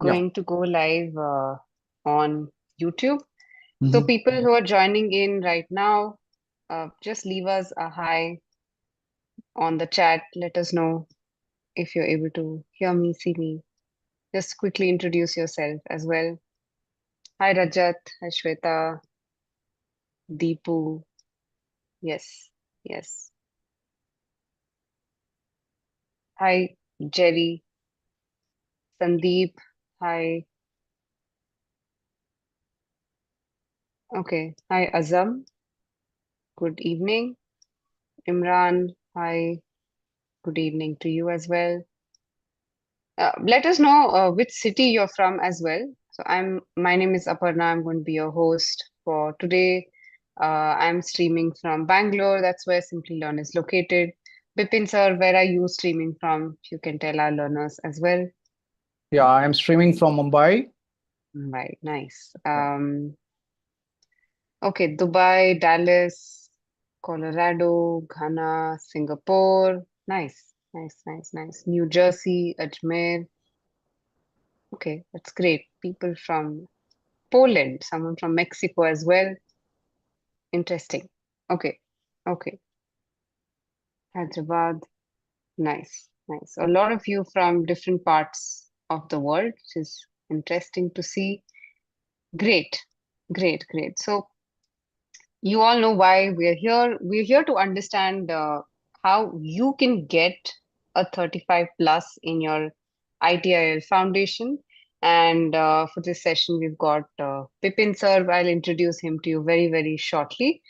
Yeah. going to go live on YouTube. So Hmm. people who are joining in right now, just leave us a hi on the chat. Let us know if you're able to hear me, see me. Just quickly introduce yourself as well. Hi Rajat, hi Shweta, Deepu. Yes, yes. Hi Jerry, Sandeep. Hi. Okay. Hi Azam. Good evening. Imran. Hi. Good evening to you as well. Let us know which city you're from as well. So my name is Aparna. I'm going to be your host for today. I'm streaming from Bangalore. That's where Simplilearn is located. Bipin sir, where are you streaming from? You can tell our learners as well. Yeah, I'm streaming from Mumbai. Right, nice. Yeah. Okay, Dubai, Dallas, Colorado, Ghana, Singapore. Nice, nice, nice, nice. New Jersey, Ajmer. Okay, that's great. People from Poland, someone from Mexico as well. Interesting. Okay. Okay. Hyderabad. Nice. Nice. A lot of you from different parts of the world, which is interesting to see. Great. Great. Great. So you all know why we're here. We're here to understand how you can get a 35 plus in your ITIL foundation. And for this session, we've got Bipin sir. I'll introduce him to you very, very shortly.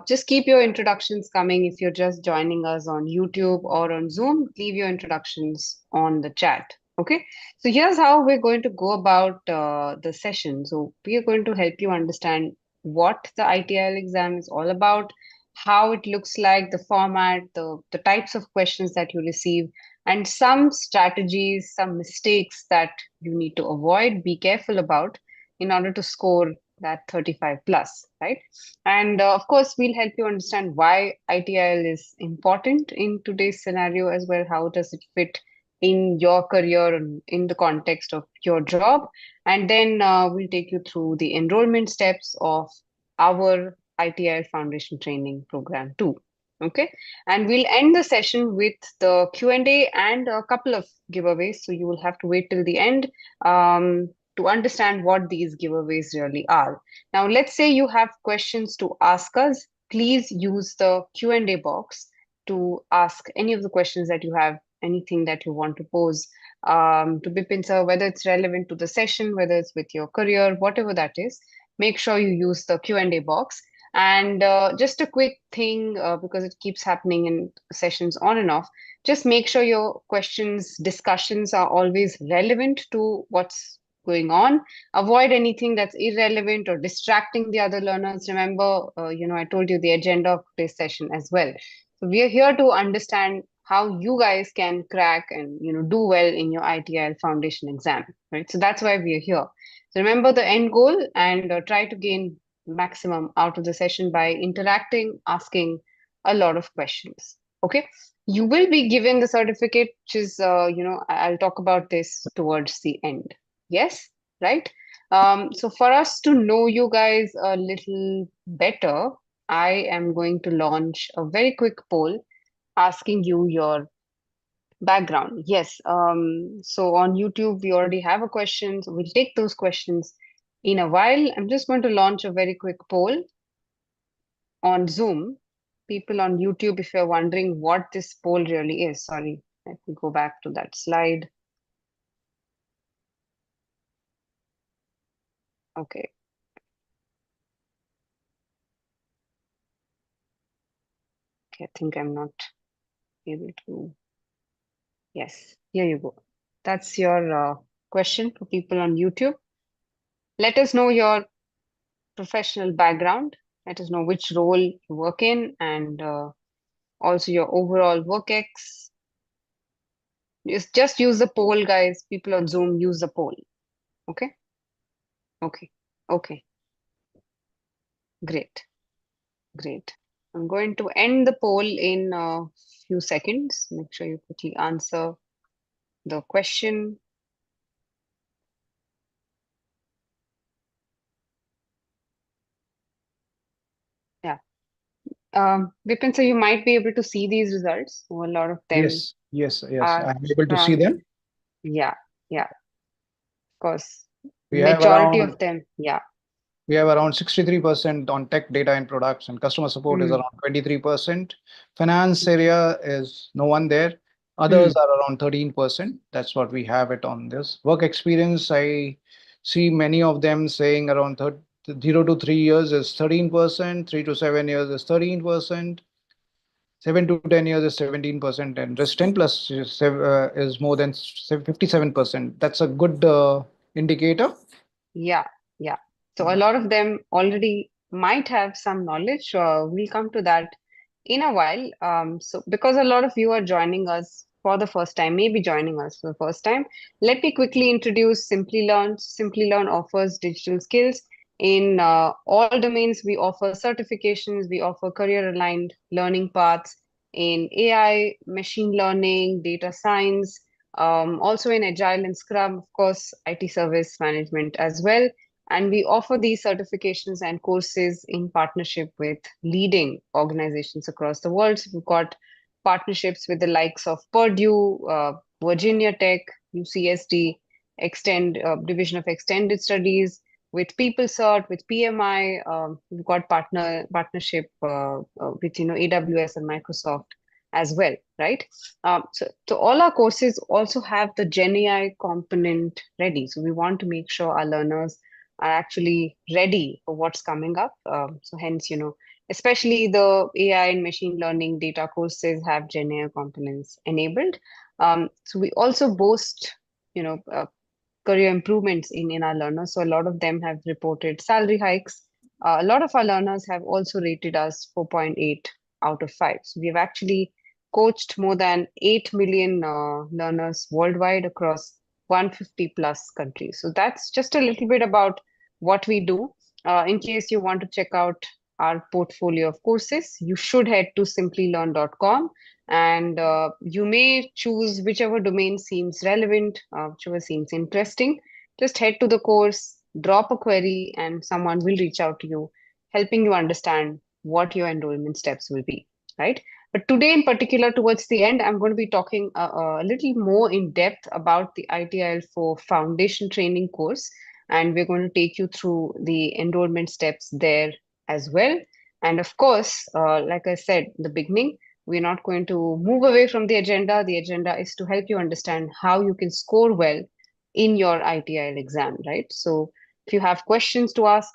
Just keep your introductions coming. If you're just joining us on YouTube or on Zoom, leave your introductions on the chat. Okay, so here's how we're going to go about the session. So we are going to help you understand what the ITIL exam is all about, how it looks like, the format, the types of questions that you receive, and some strategies, some mistakes that you need to avoid, be careful about in order to score that 35 plus, right? And of course, we'll help you understand why ITIL is important in today's scenario as well. How does it fit in your career and in the context of your job? And then we'll take you through the enrollment steps of our ITIL Foundation Training Program too. Okay, and we'll end the session with the Q&A and a couple of giveaways. So you will have to wait till the end to understand what these giveaways really are. Now, let's say you have questions to ask us. Please use the Q&A box to ask any of the questions that you have, anything that you want to pose to Bipin sir, whether it's relevant to the session, whether it's with your career, whatever that is. Make sure you use the Q&A box. And just a quick thing, because it keeps happening in sessions on and off, just make sure your questions, discussions are always relevant to what's going on. Avoid anything that's irrelevant or distracting the other learners. Remember, I told you the agenda of today's session as well. So we are here to understand how you guys can crack and do well in your ITIL foundation exam, right? So that's why we are here. So remember the end goal and try to gain maximum out of the session by interacting, asking a lot of questions. Okay. You will be given the certificate, which is, I'll talk about this towards the end. Yes, right? So for us to know you guys a little better, I am going to launch a very quick poll asking you your background. Yes. So on YouTube, we already have a question. So we'll take those questions in a while. I'm just going to launch a very quick poll on Zoom. People on YouTube, if you're wondering what this poll really is, sorry, let me go back to that slide. Okay. Okay, I think I'm not able to. Yes, here you go. That's your question for people on YouTube. Let us know your professional background. Let us know which role you work in and also your overall work ex. Just use the poll, guys. People on Zoom, use the poll. Okay? Okay. Okay. Great. Great. I'm going to end the poll in a few seconds. Make sure you quickly answer the question. Vipin, so you might be able to see these results. So a lot of them Yes. are I'm able to see from, them. yeah, yeah, of course. We have Majority of around them, yeah. We have around 63% on tech data and products, and customer support is Hmm. around 23%. Finance area is no one there. Others Hmm. are around 13%. That's what we have it on this. Work experience, I see many of them saying around 0 to 3 years is 13%, 3 to 7 years is 13%, 7 to 10 years is 17%, and just 10 plus is more than 57%. That's a good indicator. Yeah, yeah. So a lot of them already might have some knowledge. We'll come to that in a while. So because a lot of you are joining us for the first time, maybe joining us for the first time, let me quickly introduce Simplilearn. Simplilearn offers digital skills in all domains. We offer certifications, we offer career-aligned learning paths in AI, machine learning, data science, also in Agile and Scrum, of course, IT service management as well. And we offer these certifications and courses in partnership with leading organizations across the world. So we've got partnerships with the likes of Purdue, Virginia Tech, UCSD, Division of Extended Studies, with PeopleCert, with PMI. We've got partnership with AWS and Microsoft as well, right? So all our courses also have the Gen AI component ready. So we want to make sure our learners are actually ready for what's coming up. So hence, especially the AI and machine learning data courses have Gen AI components enabled. So we also boast, you know, uh, career improvements in our learners. So a lot of them have reported salary hikes. A lot of our learners have also rated us 4.8 out of 5. So we've actually coached more than 8 million learners worldwide across 150 plus countries. So that's just a little bit about what we do. In case you want to check out our portfolio of courses, you should head to simplylearn.com, and you may choose whichever domain seems relevant, whichever seems interesting. Just head to the course, drop a query, and someone will reach out to you, helping you understand what your enrollment steps will be, right? But today, in particular, towards the end, I'm going to be talking a little more in depth about the ITIL for foundation training course, and we're going to take you through the enrollment steps there as well. And of course, like I said in the beginning, we're not going to move away from the agenda. The agenda is to help you understand how you can score well in your ITIL exam, right? So if you have questions to ask,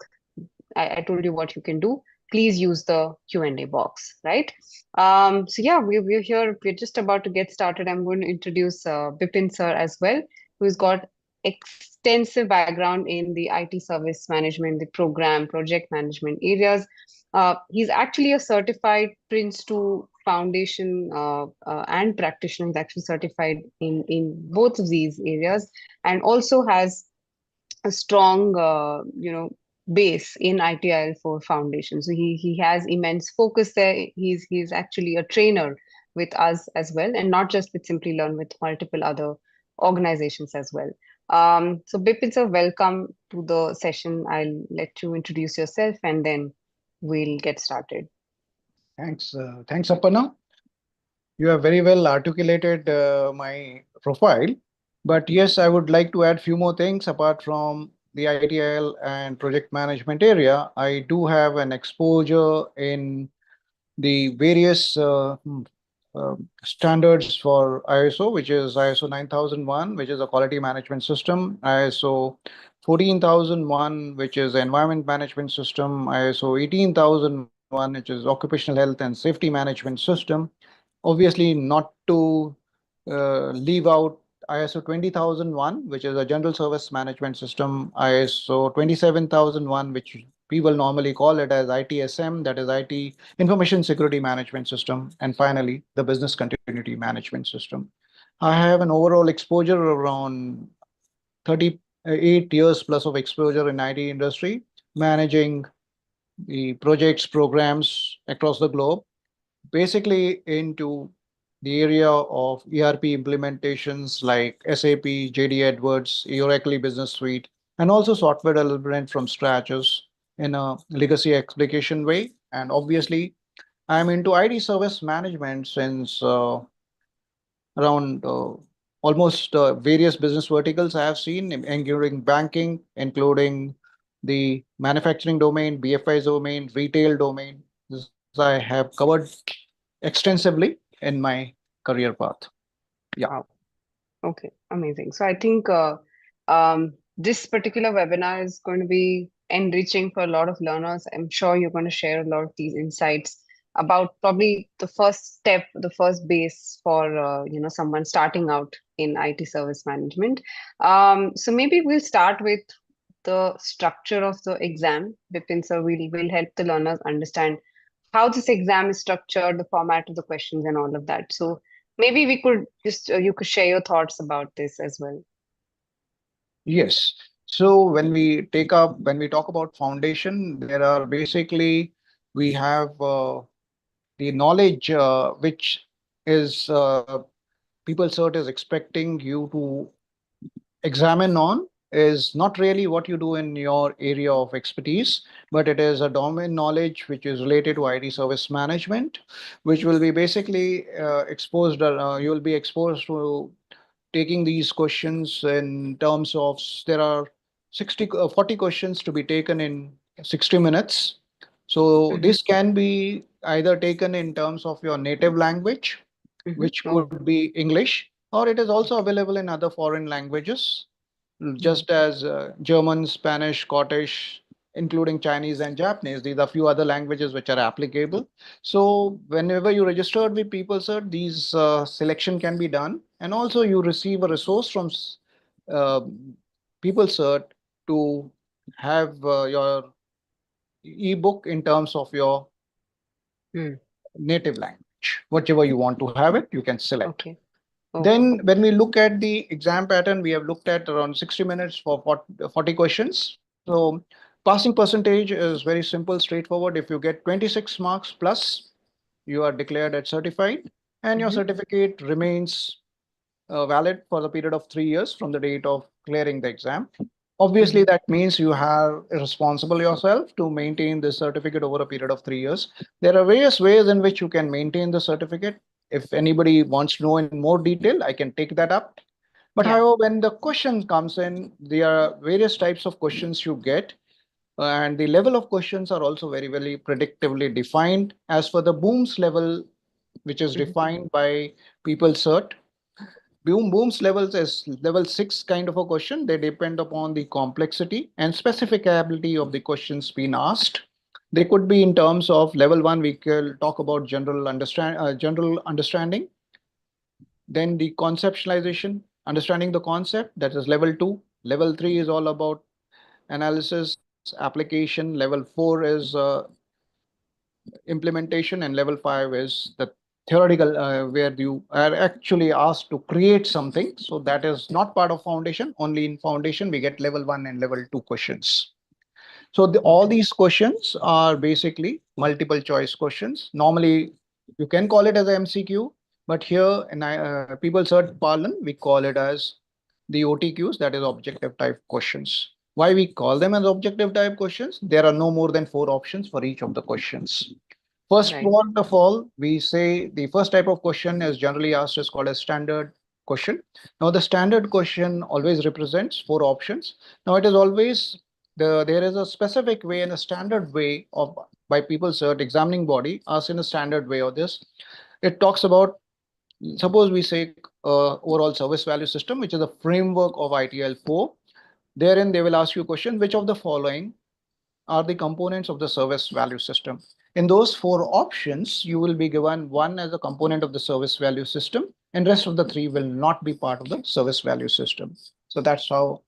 I told you what you can do. Please use the Q&A box, right? So yeah, we're here. We're just about to get started. I'm going to introduce Bipin sir as well, who's got extensive background in the IT service management, the program, project management areas. He's actually a certified Prince 2 Foundation and practitioner. He's actually certified in both of these areas, and also has a strong, base in ITIL for foundation. So he has immense focus there. He's actually a trainer with us as well, and not just with Simplylearn, with multiple other organizations as well. So Bipin sir, welcome to the session. I'll let you introduce yourself, and then we'll get started. Thanks, Aparna. You have very well articulated my profile. But yes, I would like to add few more things apart from the ITIL and project management area. I do have an exposure in the various standards for ISO, which is ISO 9001, which is a quality management system, ISO 14001, which is environment management system, ISO 18001, which is occupational health and safety management system. Obviously, not to leave out ISO 20001, which is a general service management system, ISO 27001, which people normally call it as ITSM, that is IT Information Security Management System, and finally, the Business Continuity Management System. I have an overall exposure around 38 years plus of exposure in IT industry, managing the projects, programs across the globe, basically into the area of ERP implementations like SAP, JD Edwards, Oracle Business Suite, and also software development from scratches in a legacy application way. And obviously, I'm into IT service management since around almost various business verticals I have seen, including banking, including the manufacturing domain, BFI domain, retail domain. This I have covered extensively in my career path. Yeah. Wow. Okay, amazing. So I think this particular webinar is going to be enriching for a lot of learners. I'm sure you're going to share a lot of these insights about probably the first step, the first base for someone starting out in IT service management. So maybe we'll start with the structure of the exam. Bipin sir will help the learners understand how this exam is structured, the format of the questions, and all of that. So maybe we could just you could share your thoughts about this as well. Yes. So when we talk about foundation, there are basically we have the knowledge which is PeopleCert is expecting you to examine on is not really what you do in your area of expertise, but it is a domain knowledge which is related to IT service management, which will be basically exposed. You will be exposed to taking these questions in terms of there are 40 questions to be taken in 60 minutes. So Mm-hmm. this can be either taken in terms of your native language, Mm-hmm. which Oh, could be English, or it is also available in other foreign languages, mm-hmm. just as German, Spanish, Scottish, including Chinese and Japanese. These are few other languages which are applicable. So whenever you registered with PeopleCert, these selection can be done, and also you receive a resource from uh, PeopleCert to have your ebook in terms of your Mm. native language. Whichever you want to have it, you can select. Okay. Okay. Then when we look at the exam pattern, we have looked at around 60 minutes for 40 questions. So passing percentage is very simple, straightforward. If you get 26 marks plus, you are declared as certified, and your Mm-hmm. certificate remains valid for the period of 3 years from the date of clearing the exam. Obviously, Mm-hmm. that means you are responsible yourself to maintain this certificate over a period of 3 years. There are various ways in which you can maintain the certificate. If anybody wants to know in more detail, I can take that up. But Yeah. however, when the question comes in, there are various types of questions you get, and the level of questions are also very, very predictably defined as for the booms level, which is Mm-hmm. defined by PeopleCert. Booms levels is level 6 kind of a question. They depend upon the complexity and specificability of the questions being asked. They could be in terms of level 1, we can talk about general understanding. Then the conceptualization, understanding the concept, that is level 2. Level 3 is all about analysis, application. Level 4 is implementation, and level 5 is the theoretical, where you are actually asked to create something. So that is not part of foundation. Only in foundation we get level 1 and level 2 questions. So all Okay. these questions are basically multiple choice questions. Normally, you can call it as a MCQ, but here in PeopleCert parlance, we call it as the OTQs, that is objective type questions. Why we call them as objective type questions? There are no more than 4 options for each of the questions. First Right. one of all, we say the first type of question is generally asked is called a standard question. Now, the standard question always represents 4 options. Now, it is always there is a specific way and a standard way of by PeopleCert examining body asks in a standard way of this. It talks about, suppose we say overall service value system, which is a framework of ITIL 4. Therein, they will ask you a question: which of the following are the components of the service value system? In those 4 options, you will be given one as a component of the service value system, and rest of the 3 will not be part of the service value system. So that's how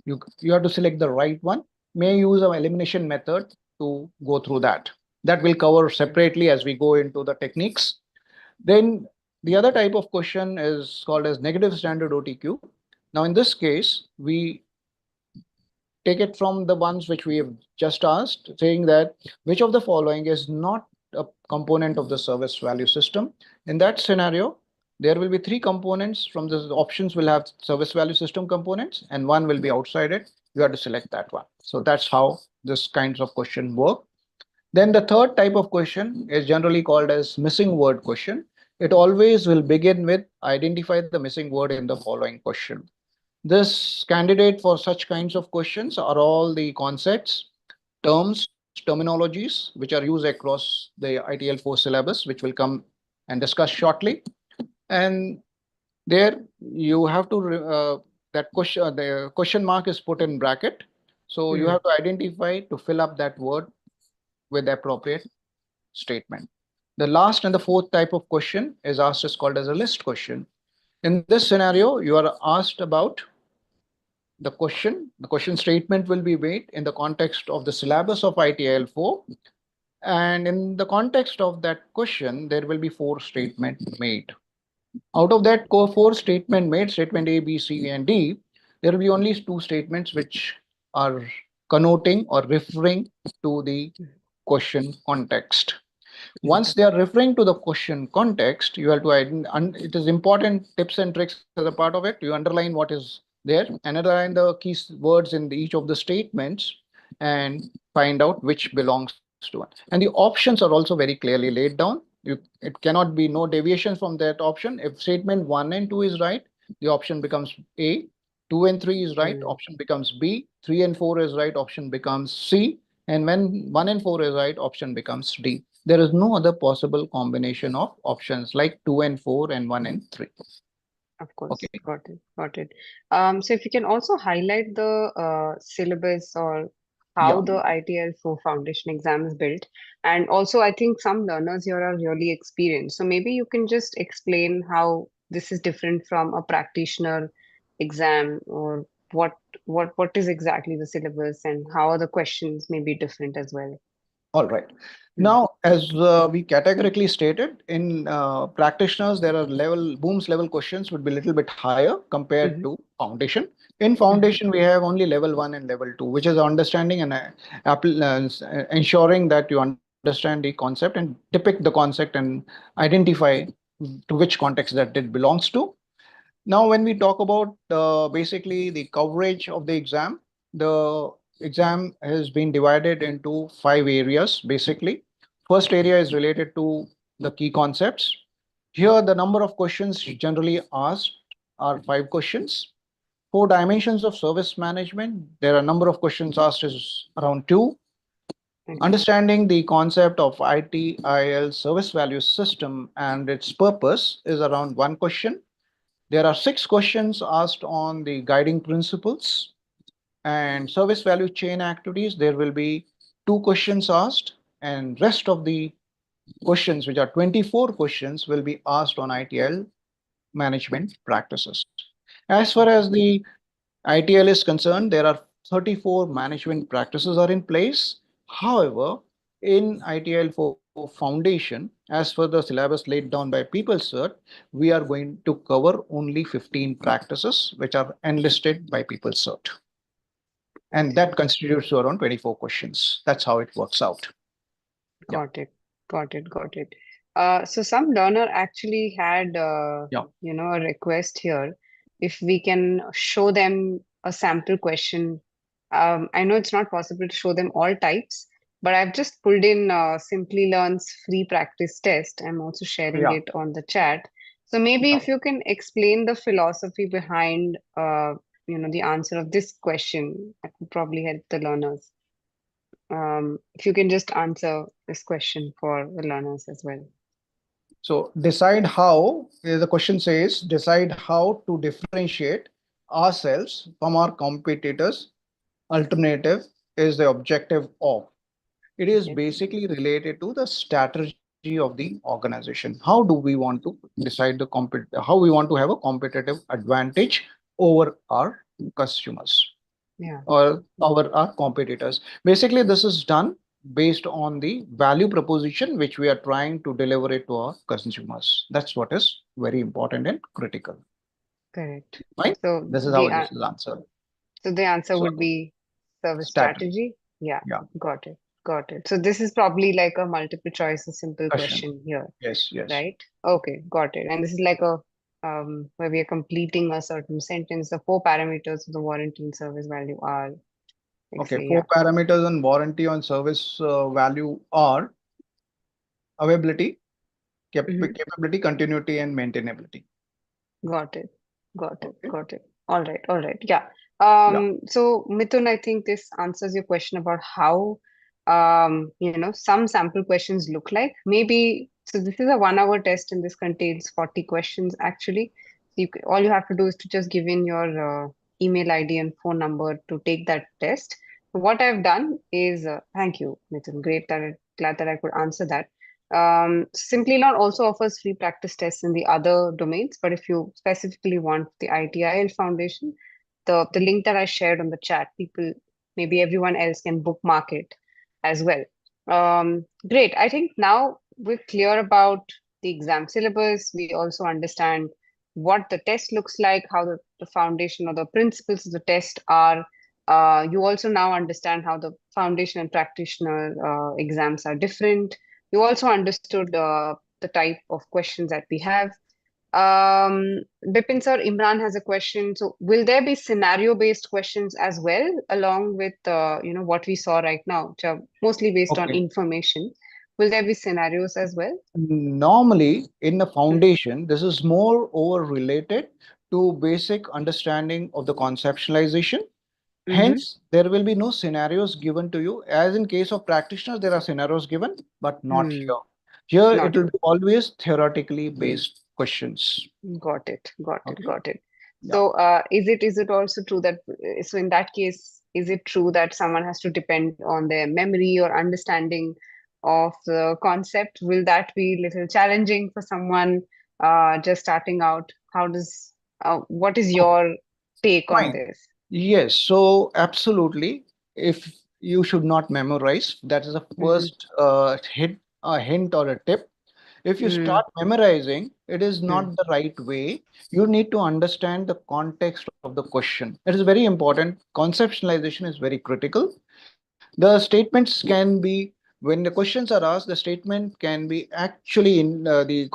you have to select the right one. May use an elimination method to go through that. That will cover separately as we go into the techniques. Then the other type of question is called as negative standard OTQ. Now, in this case, we take it from the ones which we have just asked, saying that which of the following is not a component of the service value system. In that scenario, there will be 3 components from the options will have service value system components, and one will be outside it. You have to select that one. So that's how this kinds of question work. Then the third type of question is generally called as missing word question. It always will begin with identify the missing word in the following question. This candidate for such kinds of questions are all the concepts, terms, terminologies which are used across the ITL4 syllabus, which will come and discuss shortly. And there you have to that question, the question mark is put in bracket. So you Hmm. have to identify to fill up that word with the appropriate statement. The last and the fourth type of question is asked is called as a list question. In this scenario, you are asked about the question. The question statement will be made in the context of the syllabus of ITIL4. And in the context of that question, there will be four statements made. Out of that four statement made, statement A, B, C, and D, there will be only two statements which are connoting or referring to the question context. Once they are referring to the question context, you have to it is important tips and tricks as a part of it. You underline what is there and underline the key words in each of the statements and find out which belongs to one. And the options are also very clearly laid down. It cannot be no deviation from that option. If statement 1 and 2 is right, the option becomes A. 2 and 3 is right, Hmm. option becomes B. 3 and 4 is right, option becomes C. And when 1 and 4 is right, option becomes D. There is no other possible combination of options like 2 and 4 and 1 and 3. Of course, Okay. got it, got it. So if you can also highlight the syllabus or how Yeah. the ITL4 foundation exam is built. And also, I think some learners here are really experienced. So maybe you can just explain how this is different from a practitioner exam, or what is exactly the syllabus and how are the questions may be different as well. All right. Mm. Now, as we categorically stated, in practitioners, there are booms level questions would be a little bit higher compared Hmm. to foundation. In Hmm. foundation, we have only level 1 and level 2, which is understanding and ensuring that you understand the concept and depict the concept and identify to which context that it belongs to. Now, when we talk about basically the coverage of the exam, the exam has been divided into 5 areas basically. First area is related to the key concepts. Here, the number of questions generally asked are 5 questions. 4 dimensions of service management. There are a number of questions asked is around 2. Okay. Understanding the concept of ITIL service value system and its purpose is around 1 question. There are 6 questions asked on the guiding principles and service value chain activities. There will be 2 questions asked, and rest of the questions, which are 24 questions, will be asked on ITL management practices. As far Okay. as the ITL is concerned, there are 34 management practices are in place. However, in ITL for foundation, as per the syllabus laid down by PeopleCert, we are going to cover only 15 practices which are enlisted by PeopleCert. And Okay. that constitutes to around 24 questions. That's how it works out. Yeah. Got it. Got it. Got it. So some learner actually had, Yeah. a request here. If we can show them a sample question. I know it's not possible to show them all types, but I've just pulled in Simplilearn's free practice test. I'm also sharing Yeah. it on the chat. So maybe Yeah. if you can explain the philosophy behind, the answer of this question, that would probably help the learners. If you can just answer this question for the learners as well. So decide how, the question says, decide how to differentiate ourselves from our competitors. Alternative is the objective of. It is Okay. basically related to the strategy of the organization. How do we want to decide how we want to have a competitive advantage over our customers Yeah. or over our competitors. Basically, this is done based on the value proposition which we are trying to deliver it to our consumers. That's what is very important and critical. Correct. Right? So This is the how uh, this is answered. so the answer So would be service strategy. strategy. Yeah. Yeah. Got it. Got it. So this is probably like a multiple choice, a simple Question. question here, Yes, yes. right? Okay. Got it. And this is like a where we are completing a certain sentence. The four parameters of the warranty and service value are. Okay, say, four yeah. parameters on warranty on service value are availability, Mhm. capability, continuity, and maintainability. Got it. Got it. Okay. Got it. All right. All right. Yeah. Yeah. So Mithun, I think this answers your question about how, some sample questions look like. Maybe, so this is a 1 hour test and this contains 40 questions actually. So all you have to do is to just give in your email ID and phone number to take that test. What I've done is, thank you, Mithun. Great glad that I could answer that. Simplilearn also offers free practice tests in the other domains, but if you specifically want the ITIL Foundation, the link that I shared on the chat, people, maybe everyone else can bookmark it as well. Great. I think now we're clear about the exam syllabus. We also understand what the test looks like, how the foundation or the principles of the test are. You also now understand how the foundation and practitioner exams are different. You also understood the type of questions that we have. Bipin sir, Imran has a question. So, will there be scenario-based questions as well, along with what we saw right now, which are mostly based on Okay. information? Will there be scenarios as well? Normally, in the Mm-hmm. foundation, this is more over related to basic understanding of the conceptualization. Mm-hmm. Hence, there will be no scenarios given to you. As in case of practitioners, there are scenarios given, but not Hmm. here. Here, it Not will here. be always theoretically based questions. Got it. Got it. Okay. Got it. Yeah. So, is it also true that so in that case, is it true that someone has to depend on their memory or understanding of the concept? Will that be little challenging for someone just starting out? What is your take on Fine. this? Yes, so absolutely. If you should not memorize, that is the Mm-hmm. first hint or a tip. If you Mm-hmm. start memorizing, it is not the right way. You need to understand the context of the question. It is very important. Conceptualization is very critical. The statements can be, when the questions are asked, the statement can be actually in the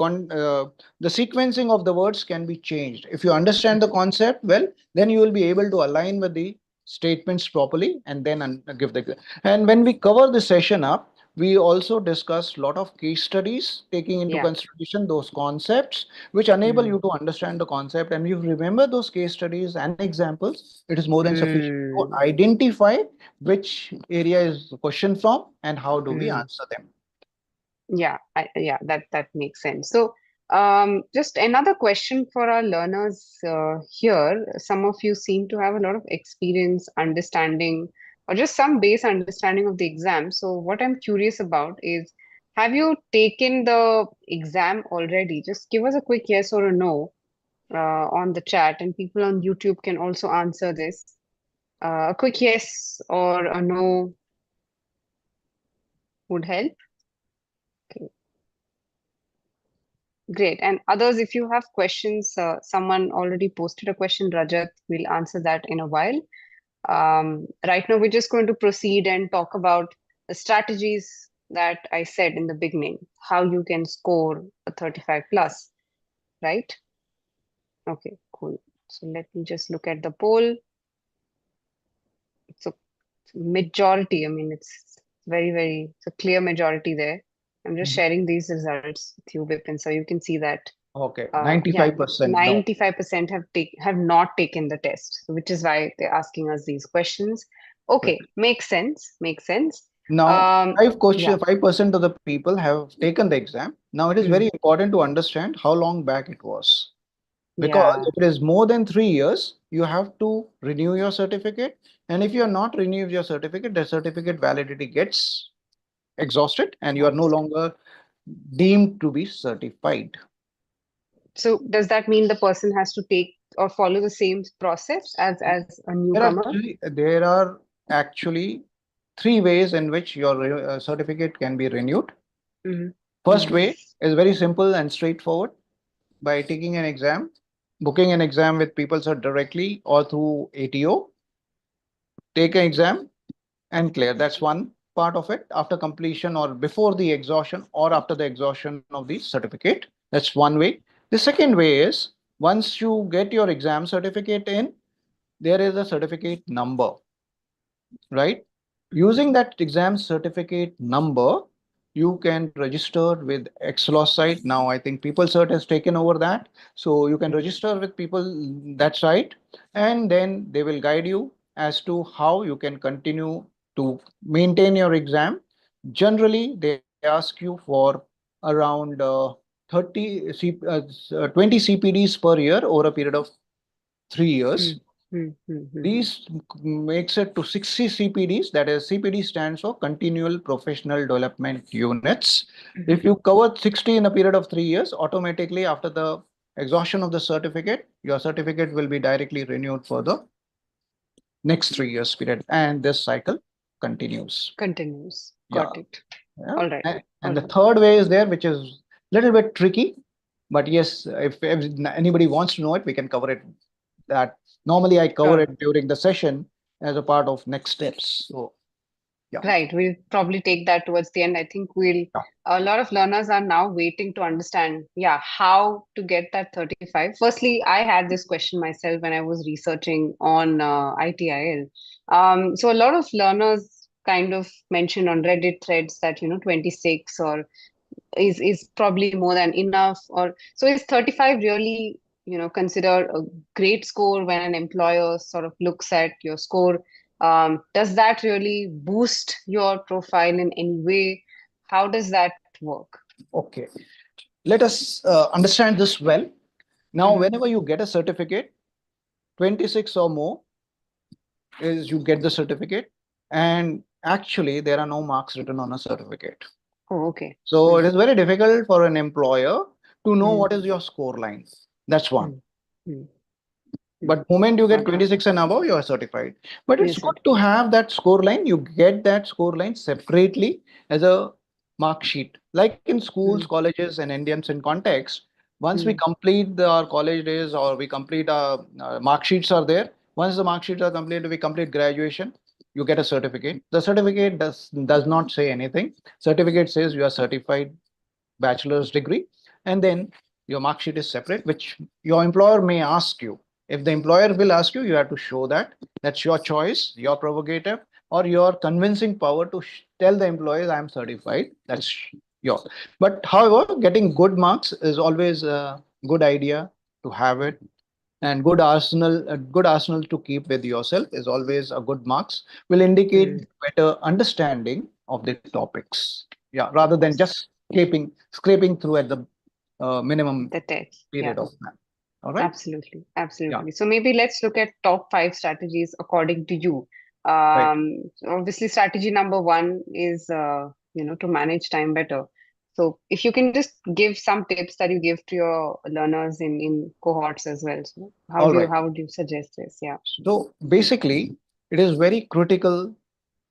sequencing of the words can be changed. If you understand the concept well, then you will be able to align with the statements properly and then give the. And when we cover the session up, we also discuss a lot of case studies taking into Yeah. consideration those concepts which enable Mm. you to understand the concept. And if you remember those case studies and examples, it is more than sufficient to Mm. identify which area is the question from and how do we Mm. answer them. Yeah, that makes sense. So, just another question for our learners here. Some of you seem to have a lot of experience, understanding, or just some base understanding of the exam. So, what I'm curious about is, have you taken the exam already? Just give us a quick yes or a no on the chat, and people on YouTube can also answer this. A quick yes or a no would help. Okay. Great. And others, if you have questions, someone already posted a question, Rajat, we'll answer that in a while. Right now, we're just going to proceed and talk about the strategies that I said in the beginning, how you can score a 35 plus, right? Okay, cool. So let me just look at the poll. It's a majority. I mean, it's it's a clear majority there. I'm just Mhm. sharing these results with you, Bipin, so you can see that. Okay, Yeah, 95% no. 95% have not taken the test, so which is why they're asking us these questions. Correct. Okay, makes sense. Makes sense. Now, Um, yeah. 5% of the people have taken the exam. Now, it is Mm, very important to understand how long back it was. Because yeah. if it is more than 3 years, you have to renew your certificate. And if you are not renewed your certificate, the certificate validity gets exhausted and you are no Lost. longer deemed to be certified. So does that mean the person has to take or follow the same process as a newcomer? There are actually three ways in which your certificate can be renewed. Mm, First mm, way is very simple and straightforward by taking an exam, booking an exam with PeopleCert directly or through ATO. Take an exam and clear. That's one part of it after completion or before the exhaustion or after the exhaustion of the certificate. That's one way. The second way is once you get your exam certificate in, there is a certificate number. right? Using that exam certificate number, you can register with Excelos site. Now, I think PeopleCert has taken over that. So you can register with people that site, and then they will guide you as to how you can continue to maintain your exam. Generally, they ask you for around 20 CPDs per year over a period of 3 years. Mm, mm, mm, mm, These makes it to 60 CPDs. That is, CPD stands for Continual Professional Development Units. mm. If you cover 60 in a period of 3 years, automatically after the exhaustion of the certificate, your certificate will be directly renewed for the next 3 years period. And this cycle continues. Continues. Yeah. Got it. Yeah. All right. All And the right. third way is there, which is a little bit tricky. But yes, if anybody wants to know it, we can cover it. That normally I cover Sure. it during the session as a part of next steps. So yeah, Right. We'll probably take that towards the end. I think yeah, a lot of learners are now waiting to understand, yeah, how to get that 35. Firstly, I had this question myself when I was researching on ITIL. So a lot of learners kind of mentioned on Reddit threads that, 26 or is probably more than enough, or so is 35 really considered a great score when an employer sort of looks at your score? Does that really boost your profile in any way? How does that work? okay. Let us understand this well. Now, Hmm. whenever you get a certificate, 26 or more is you get the certificate, and actually there are no marks written on a certificate. Oh, okay. So Hmm. it is very difficult for an employer to know Hmm. what is your score line. That's one. Hmm. Hmm. Hmm. But moment you get Got it. 26 and above, you are certified. But You're it's good to certified. have that score line. You get that score line separately as a mark sheet. Like in schools, Hmm. colleges, and Indians in context, once we Hmm. complete our college days or we complete our mark sheets are there. Once the mark sheets are completed, we complete graduation, you get a certificate. The certificate does not say anything. Certificate says you are certified bachelor's degree, and then your mark sheet is separate, which your employer may ask you. If the employer will ask you, you have to show that. That's your choice, your prerogative, or your convincing power to tell the employees I am certified. That's your. But however, getting good marks is always a good idea to have it, and good arsenal to keep with yourself is always a good marks, will indicate Hmm. better understanding of the topics, yeah, rather than Yes. just scraping through at the minimum The text. Yeah. period of time. All right. Absolutely, Yeah. absolutely. So maybe let's look at top five strategies according to you. Right. Obviously, strategy number one is to manage time better. So if you can just give some tips that you give to your learners in cohorts as well. So All right. how would you suggest this? Yeah. So basically, it is very critical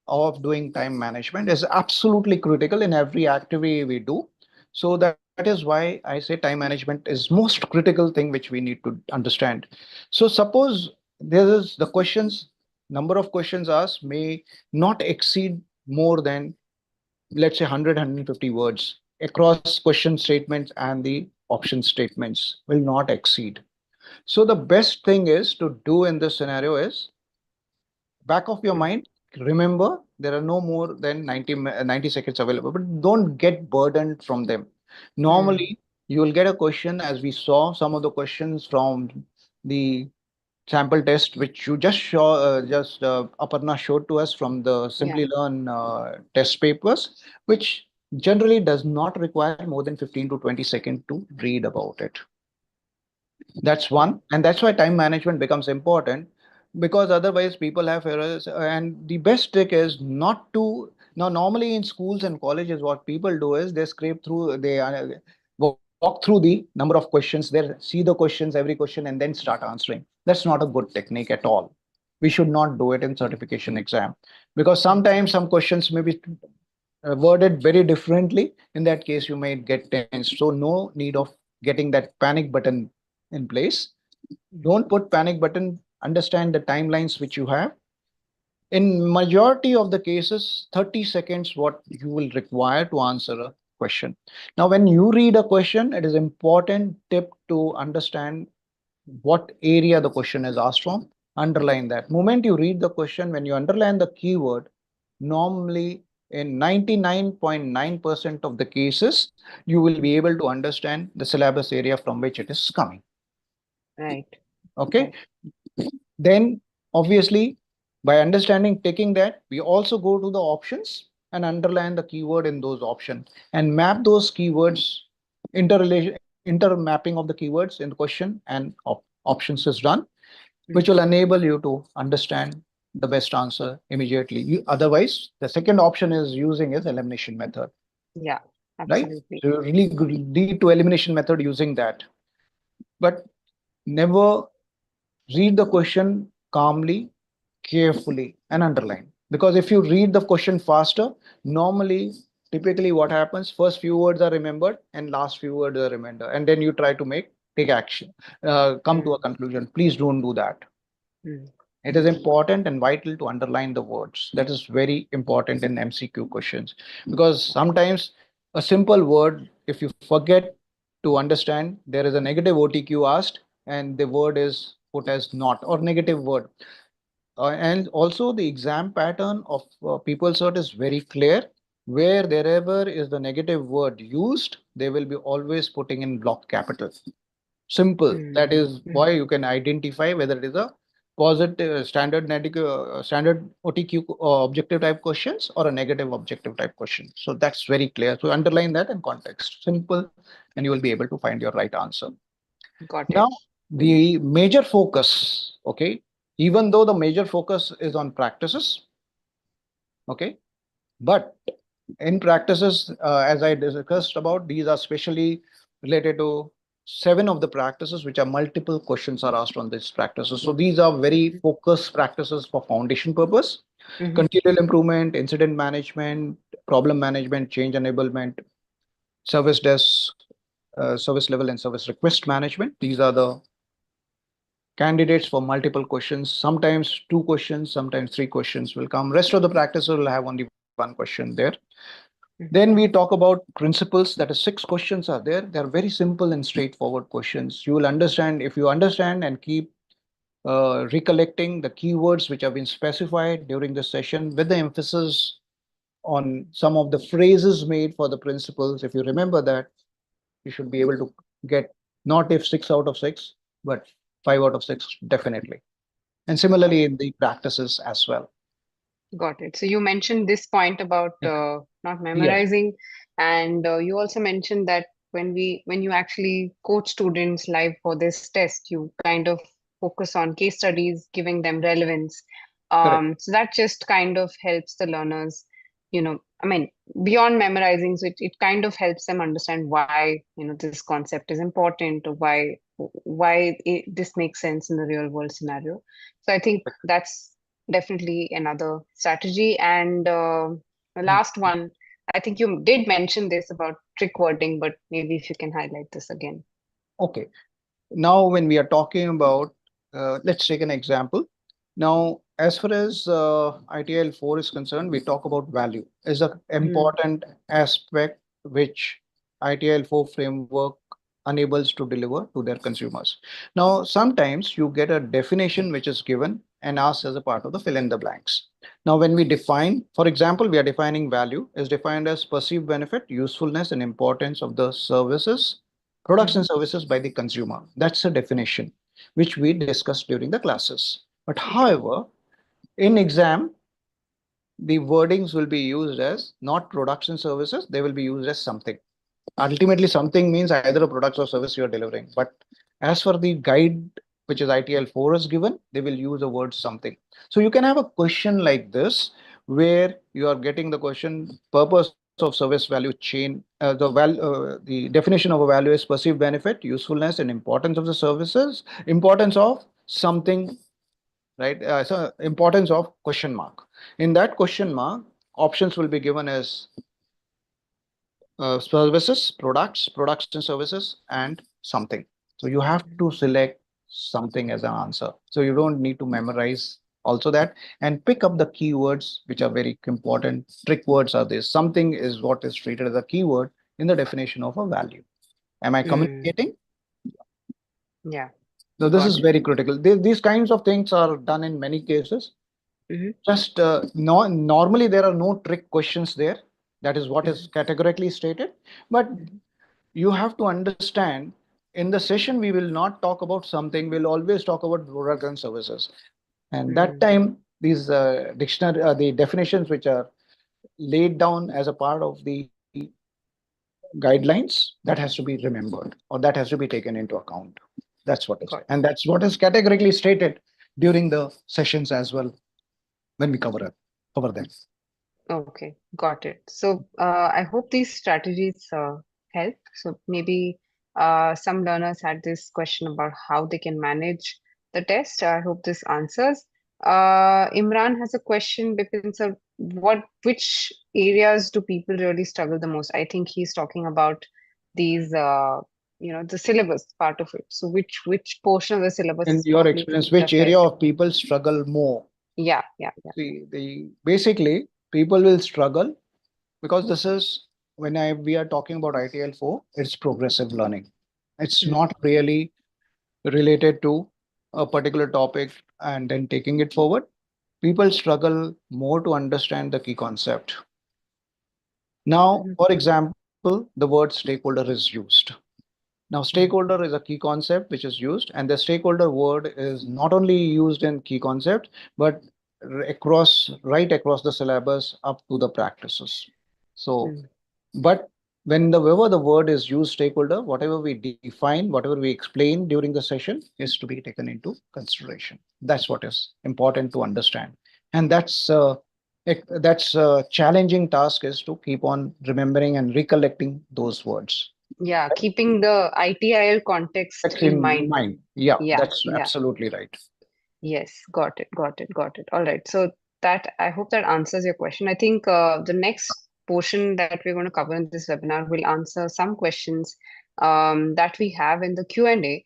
of doing time management is absolutely critical in every activity we do. So that is why I say time management is most critical thing which we need to understand. So suppose there is the questions, number of questions asked may not exceed more than, let's say, 100 words across question statements, and the option statements will not exceed. So the best thing is to do in this scenario is, back of your Mm, mind, remember there are no more than 90 seconds available, but don't get burdened from them. mm, Normally you will get a question, as we saw some of the questions from the sample test which you just Aparna showed to us from the yeah. Simplilearn test papers, which generally does not require more than 15 to 20 seconds to read about it. That's Yeah. one, and that's why time management becomes important, because otherwise people have errors. And the best trick is not to. Now, normally in schools and colleges, what people do is they scrape through, they walk through the number of questions, they see the questions, every question, and then start answering. That's not a good technique at all. We should not do it in certification exam, because Mm, sometimes some questions may be worded very differently. In that case, you may get tense. So no need of getting that panic button in place. mm, Don't put panic button. Understand the timelines which you have. In majority of the cases, 30 seconds what you will require to answer a question. Now, when you read a question, it is important tip to understand what area the question is asked from. underline that. Moment you read the question, when you underline the keyword, normally in 99.9% of the cases, you will be able to understand the syllabus area from which it is coming. Right. Okay. Right. Then obviously, by understanding, taking that, we also go to the options and underline the keyword in those options and map those keywords, intermapping of the keywords in the question, and options is done, which will enable you to understand the best answer immediately. Otherwise, the second option is using is elimination method, Yeah, right? absolutely. So you really lead to elimination method using that. But never read the question calmly, carefully, and underline. Because if you read the question faster, normally, typically what happens, first few words are remembered and last few words are remembered. And then you try to take action, come to a Mm, conclusion. Please don't do that. mm, It is important and vital to underline the words. That is very important in MCQ questions, because sometimes a simple word, if you forget to understand, there is a negative OTQ asked and the word is put as not or negative word. And also the exam pattern of people cert is very clear. Where wherever is the negative word used, they will be always putting in block capital. Simple. mm, That is why mm. you can identify whether it is a positive standard OTQ objective type questions or a negative objective type question. So that's very clear. So underline that in context. Simple, and you will be able to find your right answer. Got Now, it. the major focus, okay, even though the major focus is on practices, okay, but in practices, as I discussed about, these are specially related to 7 of the practices, which are multiple questions are asked on these practices. So these are very focused practices for foundation purpose, Mm-hmm. continual improvement, incident management, problem management, change enablement, service desk, service level and service request management. These are the candidates for multiple questions. Sometimes 2 questions, sometimes 3 questions will come. Rest of the practice will have only one question there. Then we talk about principles, that is 6 questions are there. They're very simple and straightforward questions. You will understand if you understand and keep recollecting the keywords which have been specified during the session with the emphasis on some of the phrases made for the principles. If you remember that, you should be able to get not if 6 out of 6, but 5 out of 6 definitely. And Got similarly it. in the practices as well. Got it. So you mentioned this point about not Yes, memorizing, and you also mentioned that when you actually coach students live for this test, you kind of focus on case studies, giving them relevance. correct. So that just kind of helps the learners, I mean, beyond memorizing, so it kind of helps them understand why, this concept is important, or this makes sense in the real world scenario. So I think that's definitely another strategy. And the last one, I think you did mention this about trick wording, but maybe if you can highlight this again. Okay. Now, when we are talking about, let's take an example. Now, as far as ITIL 4 is concerned, we talk about value is an Mm, important aspect which ITIL 4 framework enables to deliver to their consumers. Now, sometimes you get a definition which is given and asked as a part of the fill in the blanks. Now, when we define, for example, we are defining value is defined as perceived benefit, usefulness, and importance of the services, products and mhm. services by the consumer. That's a definition which we discussed during the classes. But Okay. however, in exam, the wordings will be used as not products and services, they will be used as something. Ultimately, something means either a product or service you are delivering. But as for the guide, which is ITL 4 is given, they will use the word something. So you can have a question like this, where you are getting the question purpose of service value chain. The definition of a value is perceived benefit, usefulness, and importance of the services, importance of something, right? So importance of question mark. In that question mark, options will be given as services, products and services, and something. So you have to select something as an answer. So you don't need to memorize also that, and pick up the keywords which are very important. Trick words are this. Something is what is treated as a keyword in the definition of a value. Am I Mm, communicating? yeah. So this Got is it. very critical. These kinds of things are done in many cases. Mm-hmm. Just no, normally there are no trick questions there. That is what Mm-hmm. is categorically stated. But you have to understand, in the session we will not talk about something. We'll always talk about products and services. And that Mm-hmm. time, these dictionary, the definitions which are laid down as a part of the guidelines, that has to be remembered, or that has to be taken into account. That's what is, Got and that's what is categorically stated during the sessions as well when we cover them. Okay, got it. So I hope these strategies help. So maybe some learners had this question about how they can manage the test. I hope this answers. Imran has a question, Bipin sir, which areas do people really struggle the most? I think he's talking about these, the syllabus part of it. So which portion of the syllabus In is your probably experience, the which area toughest? of people struggle more? Yeah, yeah, yeah. See, the basically people will struggle because this is when we are talking about ITL4, it's progressive learning. It's Mm, not really related to a particular topic and then taking it forward. People struggle more to understand the key concept. Now, mhm, for example, the word stakeholder is used. Now, mm, stakeholder is a key concept which is used, and the stakeholder word is not only used in key concept, but right across the syllabus up to the practices. So, mm. but whenever the word is used, stakeholder, whatever we define, whatever we explain during the session is to be taken into consideration. That's what is important to understand, and that's a challenging task is to keep on remembering and recollecting those words. Yeah, keeping the ITIL context That's in in mind. mind. Yeah, Yeah, that's yeah. absolutely right. Yes, got it, got it, got it. All right. So that I hope that answers your question. I think the next portion that we're going to cover in this webinar will answer some questions that we have in the Q&A.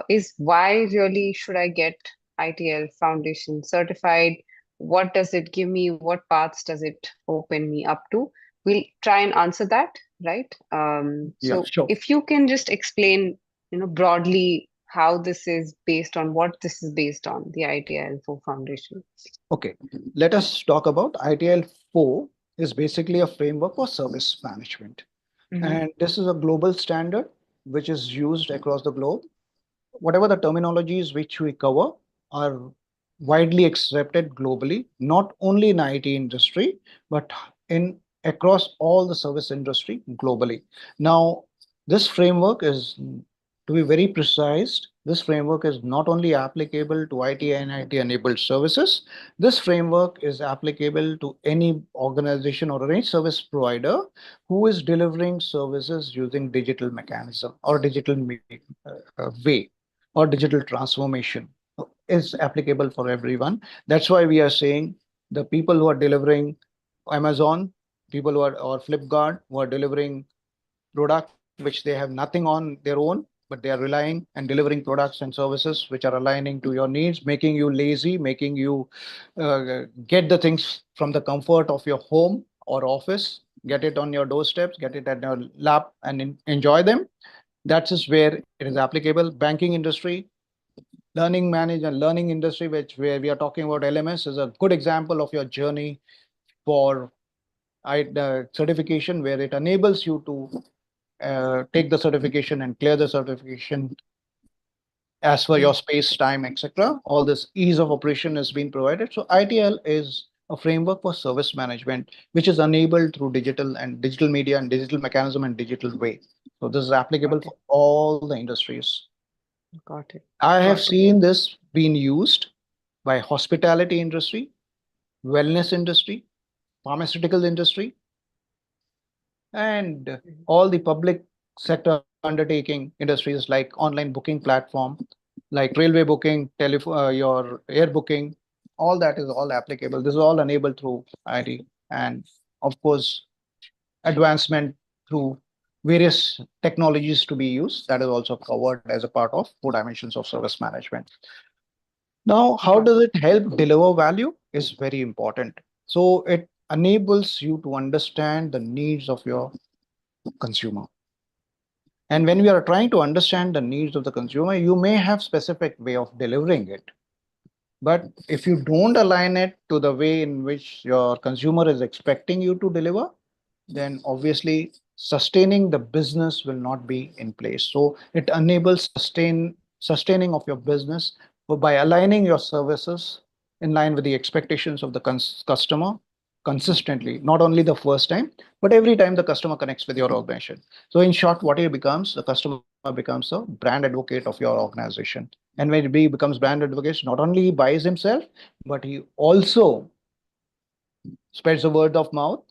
Is why really should I get ITL Foundation certified? What does it give me? What paths does it open me up to? We'll try and answer that, right? Yeah, So sure. if you can just explain, broadly how this is based on, what this is based on, the ITIL4 Foundation. Okay, let us talk about ITL4 is basically a framework for service management. Mm-hmm. And this is a global standard which is used across the globe. Whatever the terminologies which we cover are widely accepted globally, not only in IT industry, but in across all the service industry globally. Now, this framework is, to be very precise, this framework is not only applicable to IT and IT enabled services. This framework is applicable to any organization or any service provider who is delivering services using digital mechanism or digital way or digital transformation is applicable for everyone. That's why we are saying the people who are delivering Amazon, people who are or Flipkart who are delivering product which they have nothing on their own, but they are relying and delivering products and services which are aligning to your needs, making you lazy, making you get the things from the comfort of your home or office, get it on your doorsteps, get it at your lap, and enjoy them. That is where it is applicable. Banking industry, learning manage and learning industry, which where we are talking about LMS, is a good example of your journey for certification, where it enables you to take the certification and clear the certification as per your space, time, etc. All this ease of operation has been provided. So ITL is a framework for service management, which is enabled through digital and digital media and digital mechanism and digital way. So this is applicable Got it, for all the industries. got it, I have got it. seen this being used by hospitality industry, wellness industry, pharmaceutical industry, and Mhm. all the public sector undertaking industries like online booking platform, like railway booking, your air booking. All that is all applicable. This is all enabled through IT, and of course, advancement through various technologies to be used. That is also covered as a part of 4 dimensions of service management. Now, how Got does it help deliver value is very important. So it enables you to understand the needs of your consumer. And when we are trying to understand the needs of the consumer, you may have specific way of delivering it. But if you don't align it to the way in which your consumer is expecting you to deliver, then obviously sustaining the business will not be in place. So it enables sustaining of your business by aligning your services in line with the expectations of the customer consistently, not only the first time, but every time the customer connects with your organization. So in short, what he becomes, the customer becomes a brand advocate of your organization. And when he becomes brand advocate, not only he buys himself, but he also spreads the word of mouth,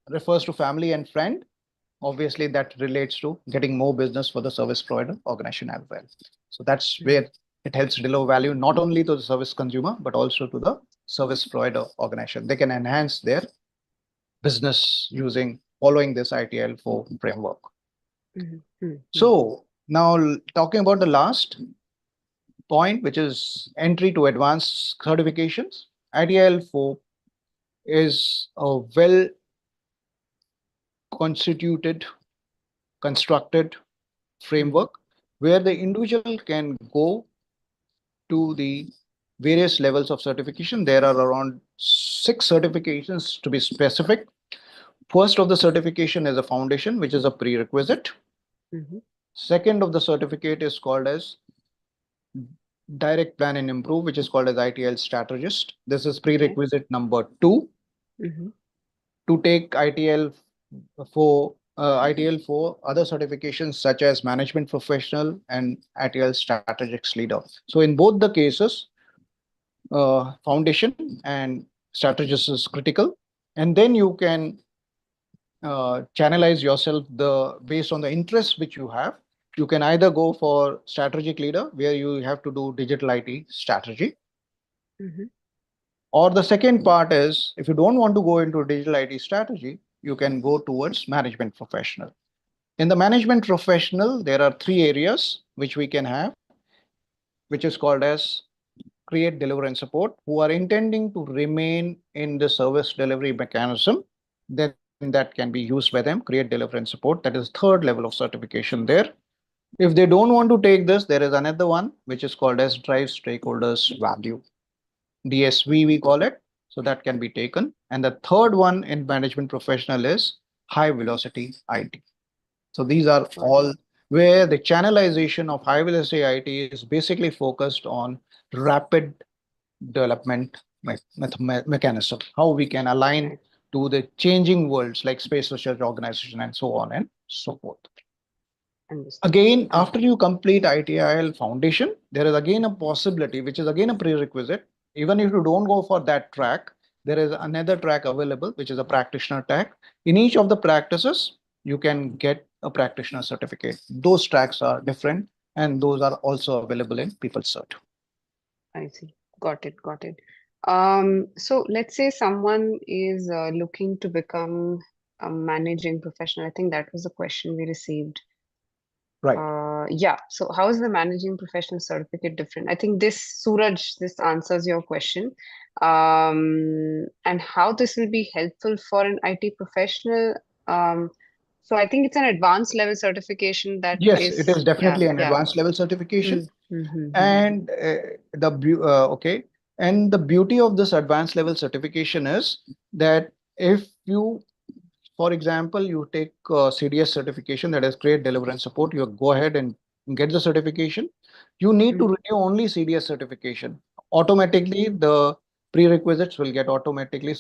refers to family and friend. Obviously, that relates to getting more business for the service provider organization as well. So that's Mm-hmm. where it helps deliver value not only to the service consumer, but also to the service provider organization. They can enhance their business using following this ITIL4 framework. Mm-hmm. So now talking about the last point, which is entry to advanced certifications. ITIL4 is a well constituted, constructed framework where the individual can go to the various levels of certification. There are around 6 certifications to be specific. First of the certification is a foundation, which is a prerequisite. Mm-hmm. Second of the certificate is called as direct plan and improve, which is called as ITL strategist. This is Okay. prerequisite number 2. Mm-hmm. To take ITL for other certifications such as management professional and ITL strategics leader. So in both the cases, foundation and strategist is critical, and then you can channelize yourself the based on the interests which you have. You can either go for strategic leader where you have to do digital IT strategy, Mm-hmm. or the second part is if you don't want to go into digital IT strategy, you can go towards management professional. In the management professional, there are 3 areas which we can have, which is called as create, deliver, and support, who are intending to remain in the service delivery mechanism. Then that can be used by them, create, deliver, and support. That is third level of certification there. If they don't want to take this, there is another one which is called as drive stakeholders value. DSV we call it. So that can be taken. And the third one in management professional is high velocity IT. So these are Got it. all where the channelization of high velocity IT is basically focused on rapid development mechanism, how we can align Right. to the changing worlds like space research organization and so on and so forth. Understood. Again, after Understood. you complete ITIL foundation, there is again a possibility, which is again a prerequisite. Even if you don't go for that track, there is another track available, which is a practitioner track. In each of the practices, you can get a practitioner certificate. Those tracks are different, and those are also available in PeopleCert. I see. Got it. Got it. So let's say someone is looking to become a managing professional. I think that was the question we received. Right. Yeah. So how is the managing professional certificate different? I think this, Suraj, this answers your question. And how this will be helpful for an IT professional. Um, so I think it's an advanced level certification that Yes, it is, is yeah, definitely an yeah. advanced level certification. Hmm, hmm, hmm, hmm, hmm. And okay, and the beauty of this advanced level certification is that if you, for example, you take CDS certification, that is create, deliver, and support, you go ahead and get the certification. You need to Hmm, renew only CDS certification. Automatically, the prerequisites will get automatically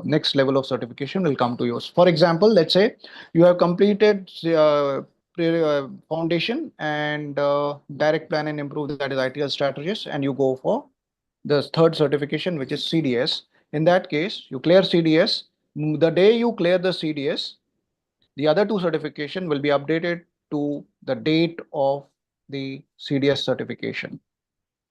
next level of certification will come to yours. For example, let's say you have completed foundation and direct plan and improve, that is ITL strategist, and you go for the third certification, which is CDS. In that case, you clear CDS. The day you clear the CDS, the other 2 certification will be updated to the date of the CDS certification.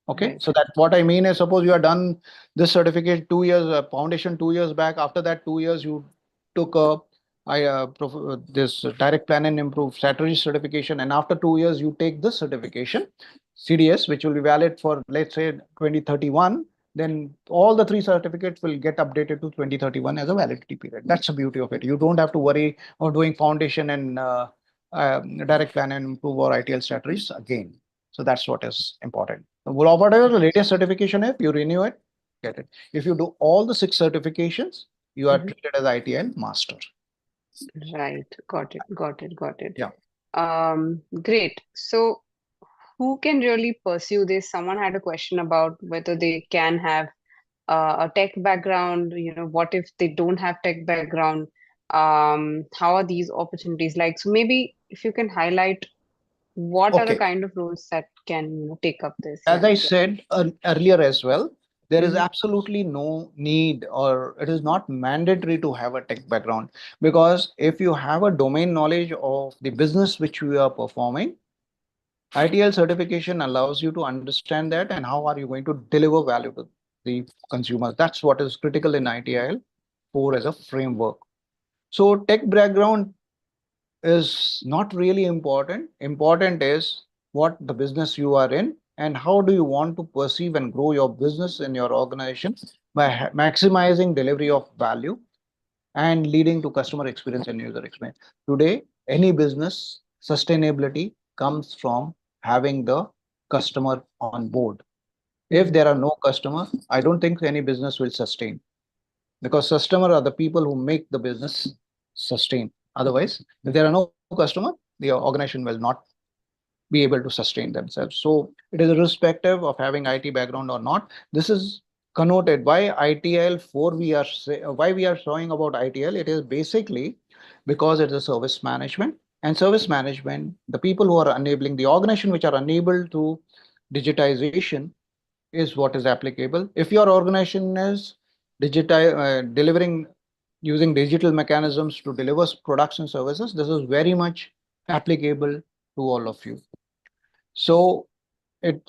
Okay, right. so that what I mean is, suppose you are done this certificate 2 years, foundation 2 years back. After that 2 years, you took this direct plan and improve strategy certification, and after 2 years, you take this certification, CDS, which will be valid for let's say 2031. Then all the 3 certificates will get updated to 2031 as a validity period. That's the beauty of it. You don't have to worry of doing foundation and direct plan and improve our ITL strategies again. So that's what is important. Well, whatever the latest certification is, you renew it, get it. If you do all the 6 certifications, you are Mhm. treated as ITL master. Right. Got it. Got it. Got it. Yeah. Great. So who can really pursue this? Someone had a question about whether they can have a tech background. What if they don't have tech background? How are these opportunities like? So maybe if you can highlight what are the Okay. kind of roles that can, take up this? As Yeah. I said earlier as well, there is Mm-hmm. absolutely no need or it is not mandatory to have a tech background, because if you have a domain knowledge of the business which you are performing, ITL certification allows you to understand that and how are you going to deliver value to the consumers. That's what is critical in ITIL 4 as a framework. So tech background is not really important. Important is what the business you are in and how do you want to perceive and grow your business in your organization by maximizing delivery of value and leading to customer experience and user experience. Today, any business sustainability comes from having the customer on board. If Mm-hmm. there are no customers, I don't think any business will sustain, because customer are the people who make the business sustain. Otherwise, if there are no customer, the organization will not be able to sustain themselves. So it is irrespective of having IT background or not. This is connoted why ITL 4 why we are showing about ITL. It is basically because it is service management, and service management, the people who are enabling the organization which are unable to digitization is what is applicable. If your organization is delivering using digital mechanisms to deliver products and services, this is very much applicable to all of you. So it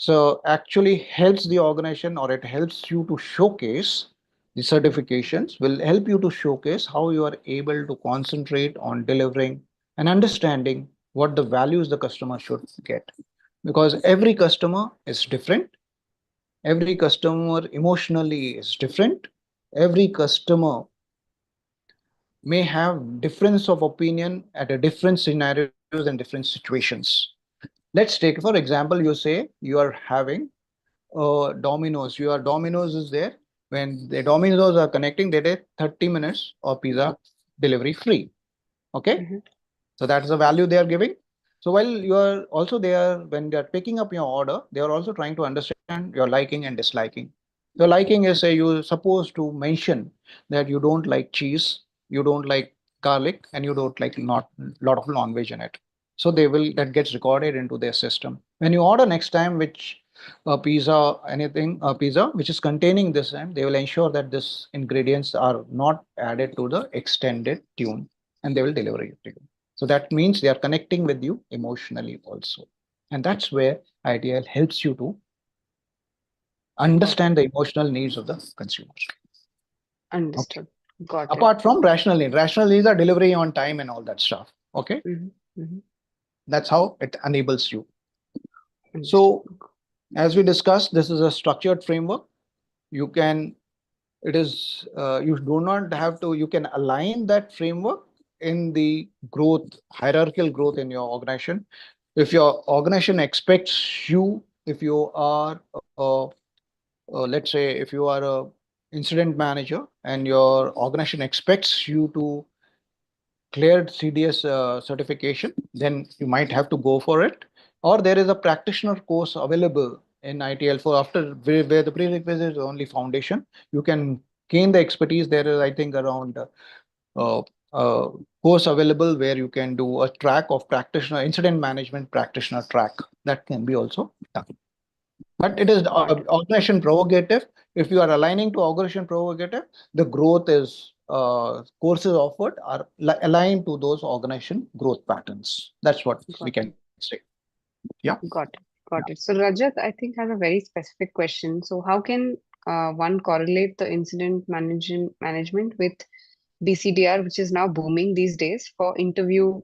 actually helps the organization, or it helps you to showcase the certifications will help you to showcase how you are able to concentrate on delivering and understanding what the values the customer should get, because every customer is different. Every customer emotionally is different. Every customer may have difference of opinion at a different scenarios and different situations. Let's take, for example, you say you are having Domino's. Your Domino's is there. When the Domino's are connecting, they take 30 minutes of pizza delivery free. Okay. Mm-hmm. So that's the value they are giving. So while you are also there, when they are picking up your order, they are also trying to understand your liking and disliking. Your liking is, say, you supposed to mention that you don't like cheese, you don't like garlic, and you don't like not lot of non-veg in it. So they will that gets recorded into their system. When you order next time, which pizza, anything pizza which is containing this, and they will ensure that this ingredients are not added to the extended tune, and they will deliver it to you. So that means they are connecting with you emotionally also. And that's where ITL helps you to Got it. understand the emotional needs of the consumers. Okay. Understood. Got it. Apart from rational needs are delivery on time and all that stuff. Okay. Mm-hmm. Mm-hmm. That's how it enables you. Understood. So as we discussed, this is a structured framework. You can, it is, you do not have to, you can align that framework in the growth, hierarchical growth in your organization. If your organization expects you, if you are, let's say, if you are a incident manager and your organization expects you to clear CDS certification, then you might have to go for it. Or there is a practitioner course available in ITL for after where the prerequisite is only foundation. You can gain the expertise. There is, I think, around uh, uh, course available where you can do a track of practitioner incident management practitioner track that can be also done. But it is Got it. organization prerogative. If you are aligning to organization prerogative, the growth is courses offered are aligned to those organization growth patterns. That's what we Got can say. Yeah. Got it. Got it. So Rajat, I think, has a very specific question. So how can one correlate the incident management with BCDR, which is now booming these days for interview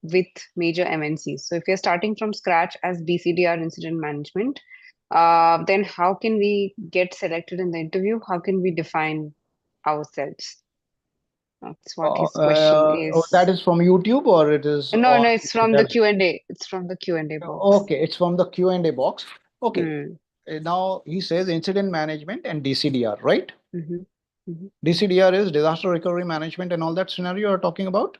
with major MNCs? So if you're starting from scratch as BCDR incident management, then how can we get selected in the interview? How can we define ourselves? That's what his question That is. is from YouTube or it is No, on no, it's from the internet? Q&A. It's from the Q&A box. Okay, it's from the Q&A box. Okay, Hmm. now he says incident management and DCDR, right? Mm-hmm. Mm-hmm. DCDR is disaster recovery management and all that scenario you're talking about.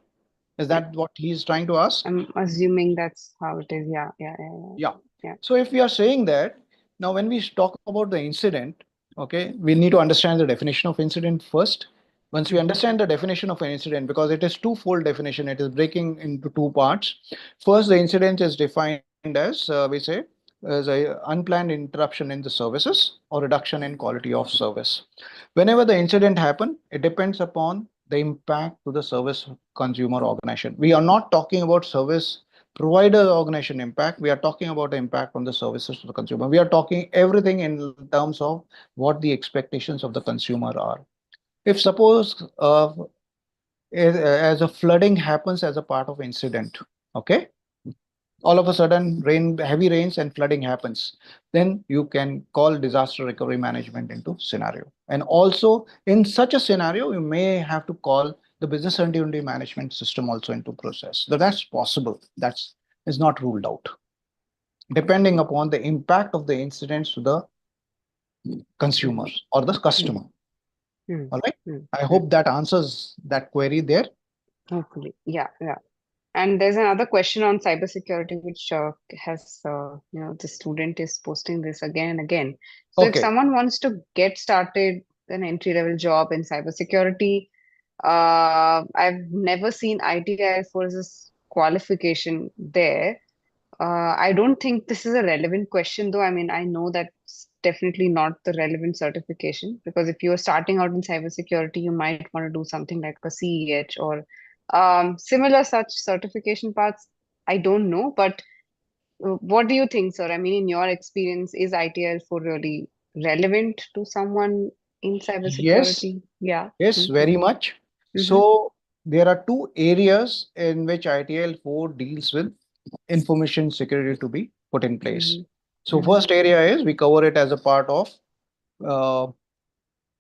Is that what he's trying to ask? I'm assuming that's how it is. Yeah, yeah, yeah, yeah. Yeah. Yeah. So if we are saying that, now when we talk about the incident, okay, we need to understand the definition of incident first. Once we Mm-hmm. understand the definition of an incident, because it is twofold definition, it is breaking into two parts. First, the incident is defined as, we say, as a unplanned interruption in the services or reduction in quality of service. Whenever the incident happen, it depends upon the impact to the service consumer organization. We are not talking about service provider organization impact. We are talking about the impact on the services to the consumer. We are talking everything in terms of what the expectations of the consumer are. If suppose as a flooding happens as a part of incident, okay, all of a sudden heavy rains and flooding happens, then you can call disaster recovery management into scenario. And also in such a scenario, you may have to call the business continuity management system also into process. So that's possible. That's is not ruled out, depending upon the impact of the incidents to the consumer or the customer. Mm-hmm. All right. I Mm-hmm. hope that answers that query there. Hopefully. Yeah, yeah. And there's another question on cybersecurity, which has, the student is posting this again and again. So if Okay. someone wants to get started an entry-level job in cybersecurity, I've never seen ITIL for this qualification there. I don't think this is a relevant question, though. I mean, I know that's definitely not the relevant certification because if you're starting out in cybersecurity, you might want to do something like a CEH or similar such certification paths. I don't know, but what do you think, sir? I mean, in your experience, is ITL4 really relevant to someone in Yes. cybersecurity? Yeah. Yes, Mm-hmm. very much. Mm-hmm. So there are two areas in which ITL4 deals with information security to be put in place. So Mm-hmm. first area is we cover it as a part of uh,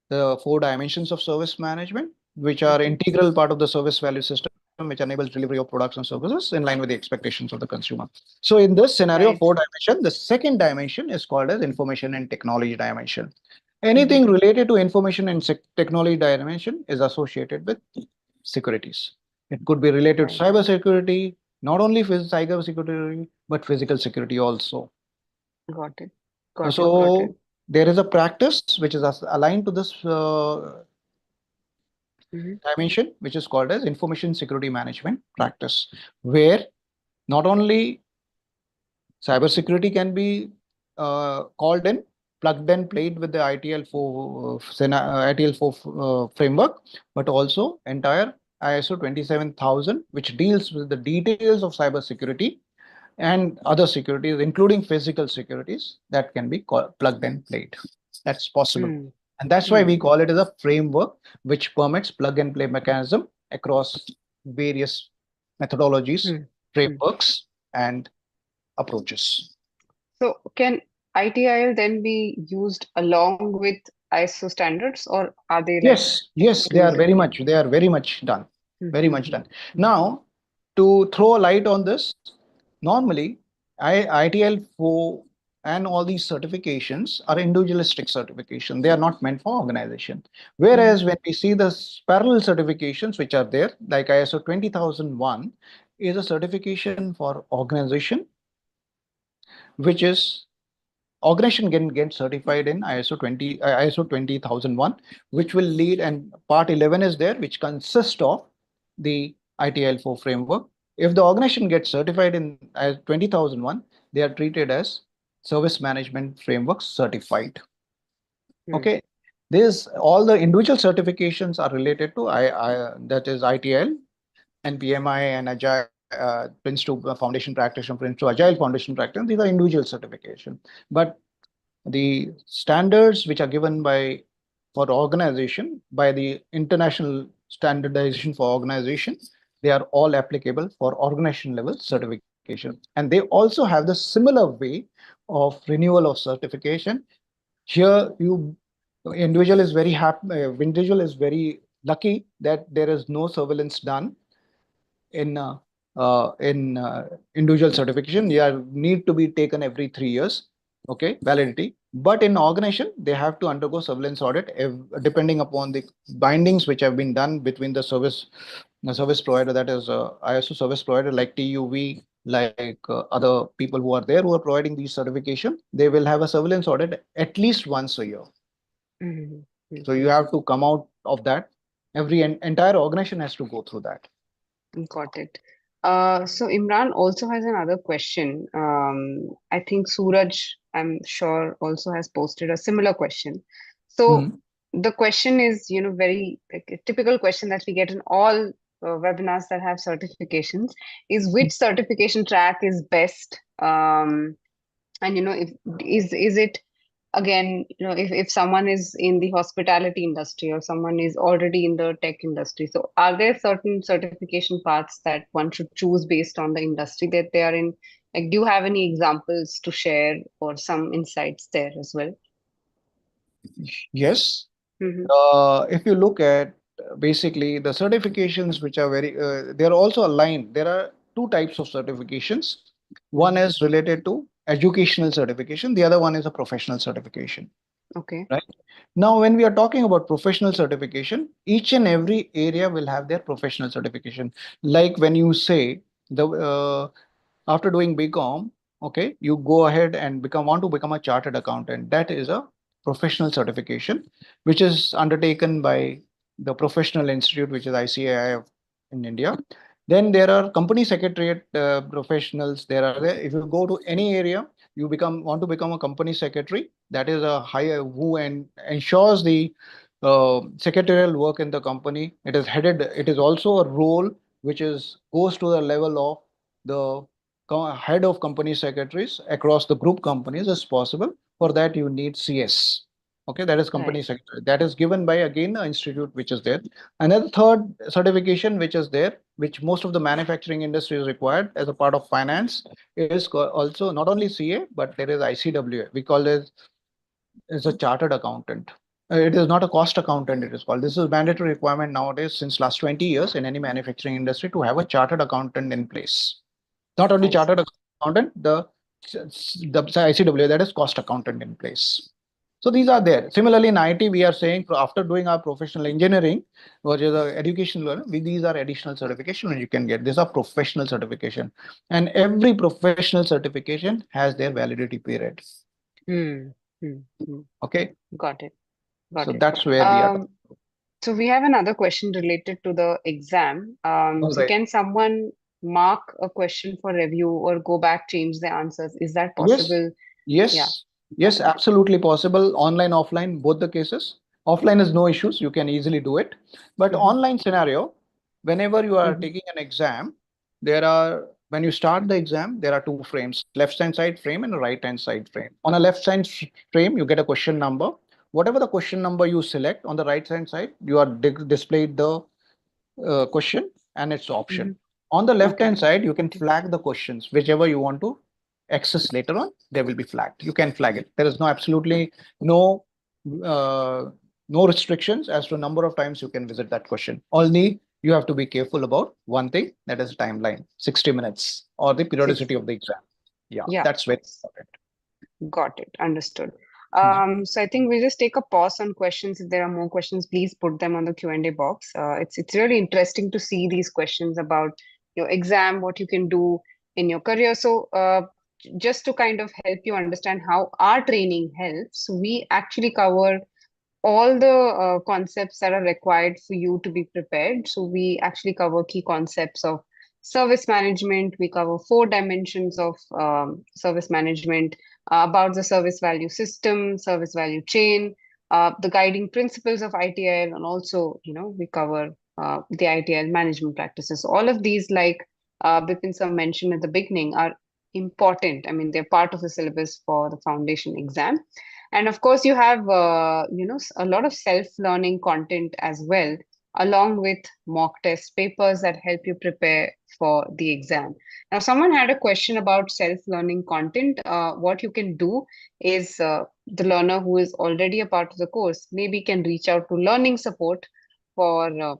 the four dimensions of service management, which are Mm-hmm. integral part of the service value system, which enables delivery of products and services in line with the expectations of the consumer. So in this scenario, Right. four dimension, the second dimension is called as information and technology dimension. Mm-hmm. Anything related to information and technology dimension is associated with securities. It could be related to Right. cyber security, not only cyber security, but physical security also. Got it. Got it. Got it. So there is a practice which is aligned to this Mm-hmm. dimension, which is called as information security management practice, where not only cybersecurity can be called in, plugged and played with the ITL4 framework, but also entire ISO 27000, which deals with the details of cybersecurity and other securities, including physical securities, that can be plugged and played. That's possible. Mm. And that's why we Mm. call it as a framework which permits plug and play mechanism across various methodologies, Mm. Mm. frameworks, and approaches. So can ITIL then be used along with ISO standards, or are they like Yes, exclusively? they are very much done, very Mm-hmm. much done. Mm-hmm. Now, to throw a light on this, normally ITL4 and all these certifications are individualistic certification. They are not meant for organization. Whereas when we see the parallel certifications which are there, like ISO 20001 is a certification for organization, which is organization can get certified in ISO 20001, which will lead, and part 11 is there, which consists of the ITL4 framework. If the organization gets certified in 20001, they are treated as service management framework certified. Mm-hmm. Okay, this all the individual certifications are related to that is ITL and PMI and Agile, Prince 2 Foundation Practitioner, Prince 2 Agile Foundation Practitioner. These are individual certification, but the standards which are given by for organization by the international standardization for organization, they are all applicable for organization level certification, and they also have the similar way of renewal of certification. Here you individual is very happy, individual is very lucky that there is no surveillance done in individual certification. You are need to be taken every 3 years, okay, validity. But in organization, they have to undergo surveillance audit depending upon the bindings which have been done between the service provider, that is ISO service provider like TUV, like other people who are there who are providing these certification. They will have a surveillance audit at least once a year. Mhm. So you have to come out of that. Every entire organization has to go through that. Got it. So Imran also has another question. I think Suraj, I'm sure, also has posted a similar question. So Mhm. the question is, very like a typical question that we get in all webinars that have certifications is which certification track is best? And if is it again, if someone is in the hospitality industry or someone is already in the tech industry, so are there certain certification paths that one should choose based on the industry that they are in? Like, do you have any examples to share or some insights there as well? Yes. Mm-hmm. If you look at basically the certifications which are they're also aligned. There are two types of certifications. One Mm-hmm. is related to educational certification. The other one is a professional certification. Okay. Right. Now, when we are talking about professional certification, each and every area will have their professional certification. Like when you say after doing BCom, okay, you go ahead and want to become a chartered accountant. That is a professional certification, which is undertaken by the professional institute, which is ICAI in India. Then there are company secretariat professionals. If you go to any area, you want to become a company secretary. That is a higher who ensures the secretarial work in the company. It is headed. It is also a role which is goes to the level of the head of company secretaries across the group companies as possible. For that, you need CS. Okay, that is Right. company secretary. That is given by again an institute which is there. Another third certification which is there, which most of the manufacturing industry is required as a part of finance, is also not only CA, but there is ICWA. We call it as a chartered accountant. It is not a cost accountant, it is called. This is a mandatory requirement nowadays since last 20 years in any manufacturing industry to have a chartered accountant in place. Not only I see. chartered accountant, the ICWA, that is cost accountant in place. So these are there. Similarly, in IT, we are saying after doing our professional engineering, which is a education learner, these are additional certification you can get. These are professional certification, and every professional certification has their validity period. Hmm. Hmm. Hmm. Okay, Got it. so Got it. that's where we are. So we have another question related to the exam. All So right. can someone mark a question for review or go back, change the answers? Is that Yes, possible? Yeah. yes, yes, absolutely possible. Online, offline, both the cases. Offline is no issues. You can easily do it. But Mm-hmm. online scenario, whenever you are Mm-hmm. taking an exam, when you start the exam, there are two frames, left-hand side frame and a right-hand side frame. On a left-hand frame, you get a question number. Whatever the question number you select on the right-hand side, you are displayed the question and its option. Mm-hmm. On the left Okay. hand side, you can flag the questions, whichever you want to access later on, they will be flagged. You can flag it. There is no absolutely no uh, no restrictions as to number of times you can visit that question. Only you have to be careful about one thing, that is timeline, 60 minutes or the Six. periodicity of the exam. Yeah, Yeah. that's very important. Got it. Understood. Mhm. So I think we'll just take a pause on questions. If there are more questions, please put them on the Q&A box. It's really interesting to see these questions about your exam, what you can do in your career. So just to kind of help you understand how our training helps, we actually cover all the concepts that are required for you to be prepared. So we actually cover key concepts of service management. We cover four dimensions of service management, about the service value system, service value chain, the guiding principles of ITIL, and also, we cover the ITIL management practices. All of these, like Bipin sir mentioned at the beginning, are important. I mean, they're part of the syllabus for the foundation exam. And of course, you have, a lot of self-learning content as well, along with mock test papers that help you prepare for the exam. Now, someone had a question about self-learning content. What you can do is the learner who is already a part of the course maybe can reach out to learning support for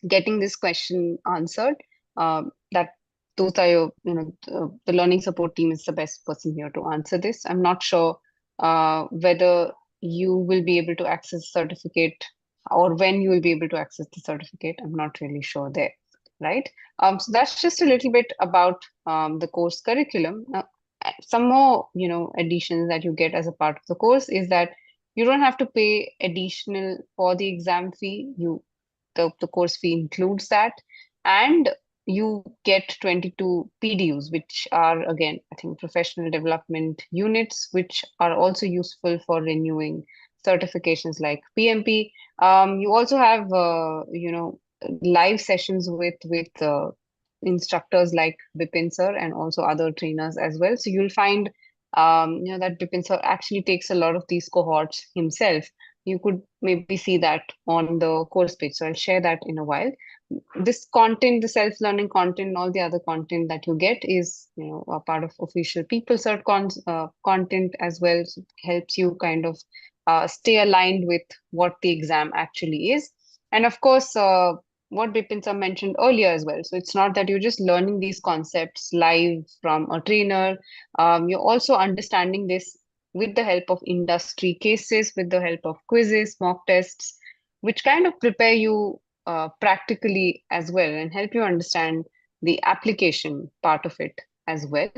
getting this question answered. That those are your, the learning support team is the best person here to answer this. I'm not sure whether you will be able to access certificate or when you will be able to access the certificate. I'm not really sure there, right? So that's just a little bit about the course curriculum. Some more, additions that you get as a part of the course is that you don't have to pay additional for the exam fee. The course fee includes that, and you get 22 PDUs, which are again, I think, professional development units, which are also useful for renewing certifications like PMP. You also have, live sessions with instructors like Bipin sir and also other trainers as well. So you'll find, that Bipin sir actually takes a lot of these cohorts himself. You could maybe see that on the course page. So I'll share that in a while. This content, the self-learning content, all the other content that you get is, a part of official PeopleCert content as well. So it helps you kind of stay aligned with what the exam actually is. And of course, what Bipin sir mentioned earlier as well. So it's not that you're just learning these concepts live from a trainer. You're also understanding this with the help of industry cases, with the help of quizzes, mock tests, which kind of prepare you practically as well and help you understand the application part of it as well,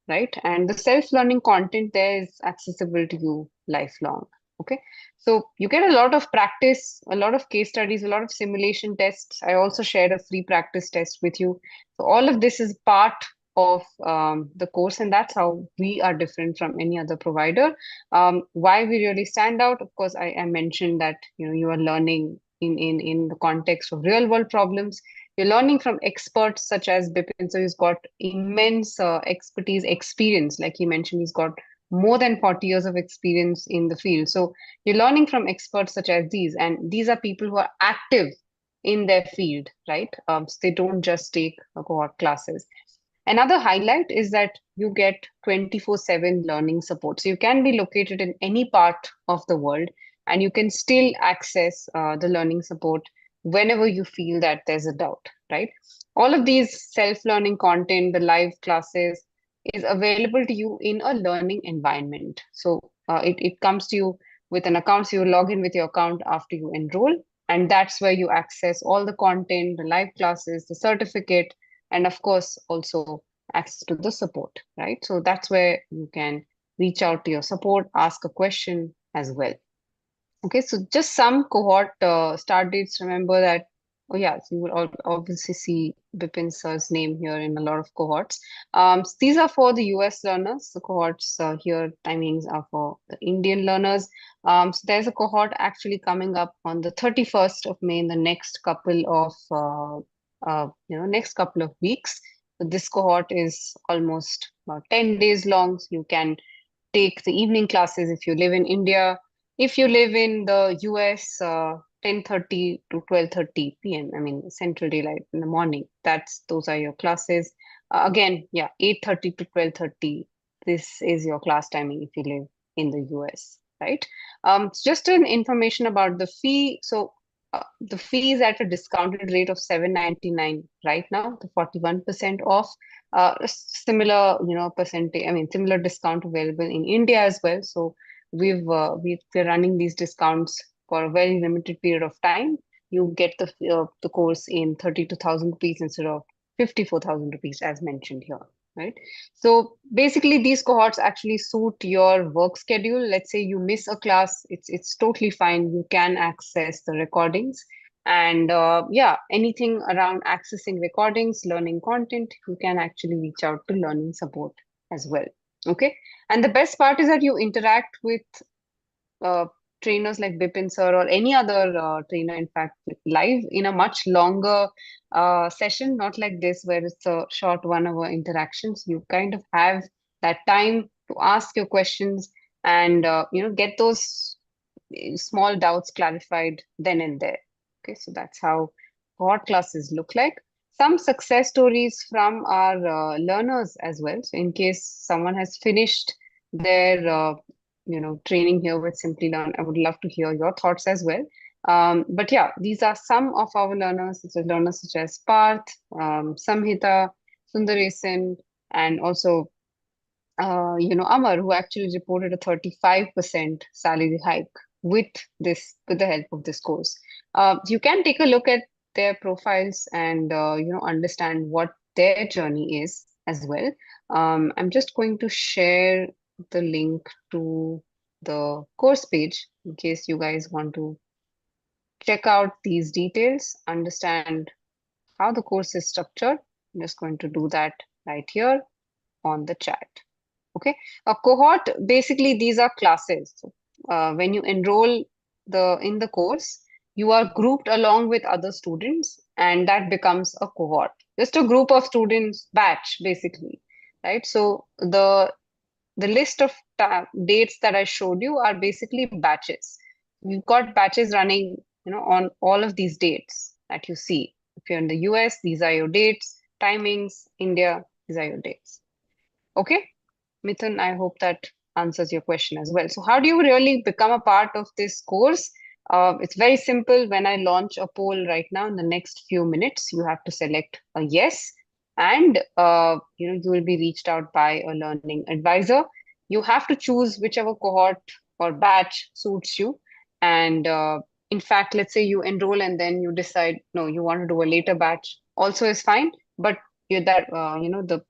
right? And the self-learning content there is accessible to you lifelong. Okay, so you get a lot of practice, a lot of case studies, a lot of simulation tests. I also shared a free practice test with you. So all of this is part of the course, and that's how we are different from any other provider. Why we really stand out, of course, I mentioned that you are learning in the context of real world problems. You're learning from experts such as Bipin, so he's got immense expertise, experience. Like he mentioned, he's got more than 40 years of experience in the field. So you're learning from experts such as these, and these are people who are active in their field, right? So they don't just take cohort classes. Another highlight is that you get 24/7 learning support. So you can be located in any part of the world and you can still access the learning support whenever you feel that there's a doubt, right? All of these self-learning content, the live classes, is available to you in a learning environment. So it comes to you with an account. So you log in with your account after you enroll, and that's where you access all the content, the live classes, the certificate, and of course also access to the support, right? So that's where you can reach out to your support, ask a question as well. Okay, so just some cohort start dates. Remember that, oh yeah, so you will obviously see Bipin sir's name here in a lot of cohorts. So these are for the US learners. The cohorts here, timings are for the Indian learners. So there's a cohort actually coming up on the 31st of May in the next couple of next couple of weeks. So this cohort is almost about 10 days long. So you can take the evening classes if you live in India. If you live in the US, 10:30 to 12:30 p.m. I mean, Central Daylight in the morning. Those are your classes. Again, yeah, 8:30 to 12:30. This is your class timing if you live in the US, right? Just an information about the fee. So the fee is at a discounted rate of $7.99 right now, the 41% off. Similar, percentage. I mean, similar discount available in India as well. So we're running these discounts for a very limited period of time. You get the course in 32,000 rupees instead of 54,000 rupees as mentioned here, right? So basically these cohorts actually suit your work schedule. Let's say you miss a class, it's totally fine. You can access the recordings, and yeah, anything around accessing recordings, learning content, you can actually reach out to learning support as well. Okay, and the best part is that you interact with uh, trainers like Bipin sir or any other trainer, in fact, live in a much longer session, not like this where it's a short 1 hour interactions. You kind of have that time to ask your questions and get those small doubts clarified then and there. Okay, so that's how cohort classes look like. Some success stories from our learners as well. So in case someone has finished their training here with Simplilearn, I would love to hear your thoughts as well. But yeah, these are some of our learners such as Parth, Samhita, Sundaresan, and also Amar, who actually reported a 35% salary hike with with the help of this course. You can take a look at their profiles and understand what their journey is as well. I'm just going to share the link to the course page in case you guys want to check out these details, understand how the course is structured. I'm just going to do that right here on the chat. Okay, a cohort, basically these are classes. So, when you enroll in the course, you are grouped along with other students, and that becomes a cohort. Just a group of students, batch basically, right? So the list of dates that I showed you are basically batches. We've got batches running, on all of these dates that you see. If you're in the US, these are your dates, timings, India, these are your dates. Okay. Mithun, I hope that answers your question as well. So how do you really become a part of this course? It's very simple. When I launch a poll right now in the next few minutes, you have to select a yes, and you will be reached out by a learning advisor. You have to choose whichever cohort or batch suits you. And in fact, let's say you enroll and then you decide, no, you want to do a later batch, also is fine. But the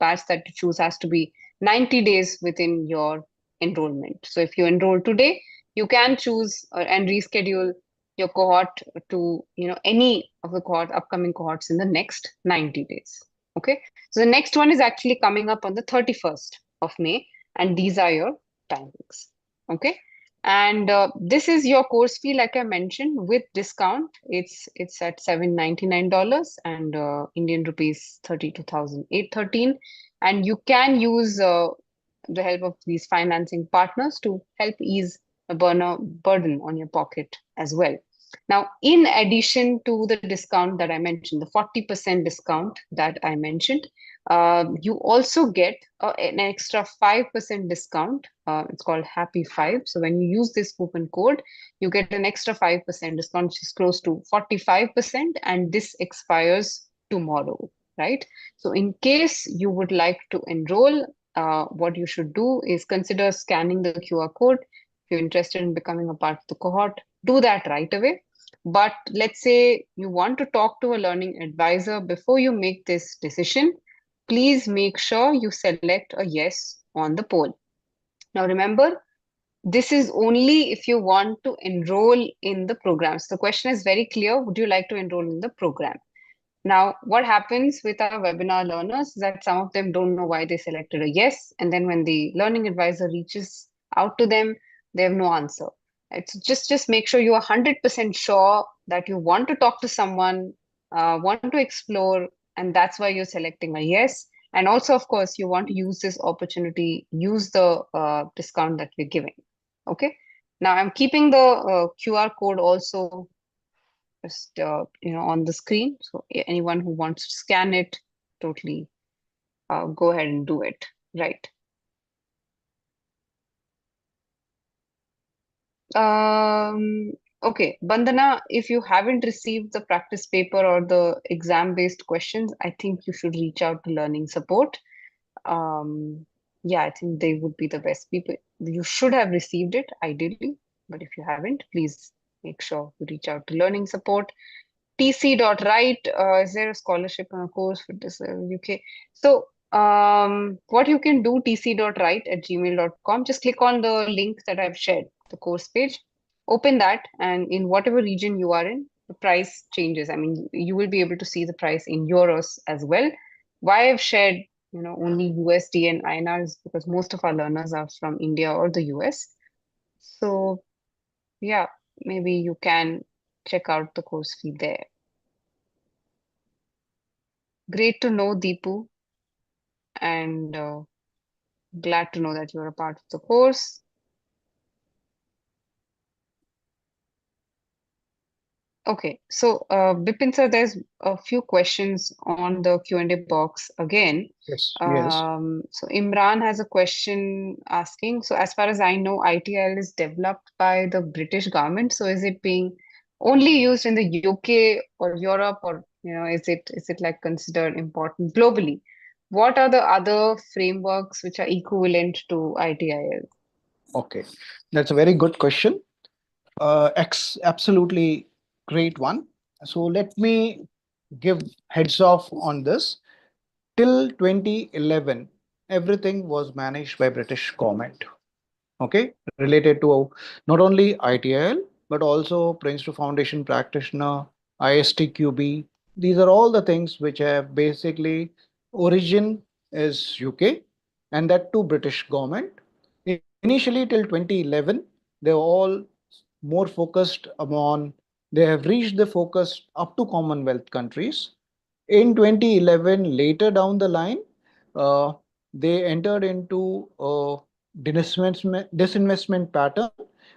batch that you choose has to be 90 days within your enrollment. So if you enroll today, you can choose and reschedule your cohort to any of the upcoming cohorts in the next 90 days. Okay. So the next one is actually coming up on the 31st of May, and these are your timings. Okay. And this is your course fee, like I mentioned, with discount. It's at $799 and Indian rupees 32,813. And you can use the help of these financing partners to help ease the burden on your pocket as well. Now, in addition to the discount that I mentioned, the 40% discount that I mentioned, you also get an extra 5% discount. It's called Happy 5. So when you use this coupon code, you get an extra 5% discount, which is close to 45%, and this expires tomorrow, right? So in case you would like to enroll, what you should do is consider scanning the QR code. If you're interested in becoming a part of the cohort, do that right away. But let's say you want to talk to a learning advisor before you make this decision, please make sure you select a yes on the poll. Now remember, this is only if you want to enroll in the program. So the question is very clear. Would you like to enroll in the program? Now, what happens with our webinar learners is that some of them don't know why they selected a yes. And then when the learning advisor reaches out to them, they have no answer. It's just make sure you are 100% sure that you want to talk to someone, want to explore, and that's why you're selecting a yes. And also, of course, you want to use this opportunity, use the discount that we're giving. Okay. Now, I'm keeping the QR code also just on the screen, so anyone who wants to scan it, totally go ahead and do it. Right. Okay, Bandana, if you haven't received the practice paper or the exam based questions, I think you should reach out to learning support. Yeah, I think they would be the best people. You should have received it ideally, but if you haven't, please make sure you reach out to learning support. tc.right, is there a scholarship on a course for this UK? So what you can do, tc.right@gmail.com, just click on the link that I've shared, the course page, open that, and in whatever region you are in, the price changes. I mean, you will be able to see the price in euros as well. Why I've shared, only USD and INR is because most of our learners are from India or the US. So yeah, maybe you can check out the course fee there. Great to know, Deepu, and glad to know that you're a part of the course. Okay, so Bipin sir, there's a few questions on the Q&A box again. Yes, yes. So Imran has a question asking, so as far as I know, ITIL is developed by the British government, so is it being only used in the UK or Europe, or is it like considered important globally? What are the other frameworks which are equivalent to ITIL? Okay, that's a very good question. Absolutely great one. So let me give heads off on this. Till 2011, everything was managed by British government. Okay, related to not only ITIL but also Prince 2 Foundation Practitioner, ISTQB. These are all the things which have basically origin is UK, and that too British government. Initially till 2011, they were all more focused upon, they have reached the focus up to Commonwealth countries. In 2011, later down the line, uh, they entered into a disinvestment pattern.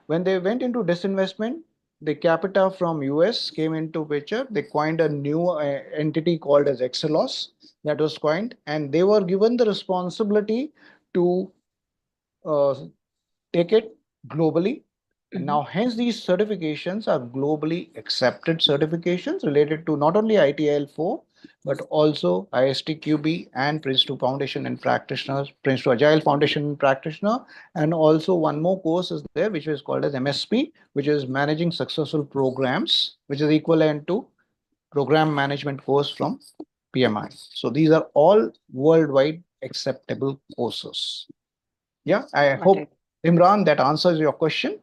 When they went into disinvestment, the capita from US came into picture. They coined a new entity called as Excelos, that was coined, and they were given the responsibility to uh, take it globally. And Hmm. now, hence, these certifications are globally accepted certifications related to not only ITIL 4, but also ISTQB and Prince 2 Foundation and Practitioners, Prince 2 Agile Foundation and Practitioner. And also, one more course is there, which is called as MSP, which is Managing Successful Programs, which is equivalent to Program Management course from PMI. So, these are all worldwide acceptable courses. Yeah, I Got hope, it. Imran, that answers your question.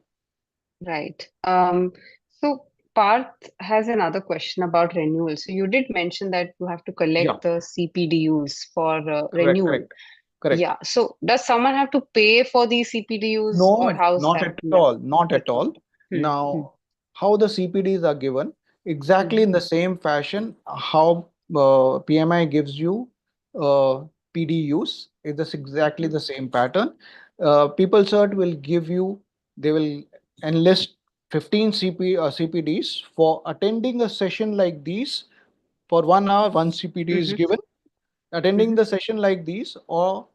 Right. So Parth has another question about renewal. So you did mention that you have to Yeah, collect the CPDUs for correct, renewal. correct, correct. Yeah. So does someone have to pay for these CPDUs, No, or how's not that? at Yeah, all, not at at all. all. Hmm. Hmm. Now, how the CPDs are given, exactly Hmm. in the same fashion, how PMI gives you PDUs, is this exactly Hmm. the same pattern. People cert will give you, they will enlist 15 CPDs for attending a session like these. For 1 hour, one CPD is Hmm. given. Attending Hmm. the session like these, or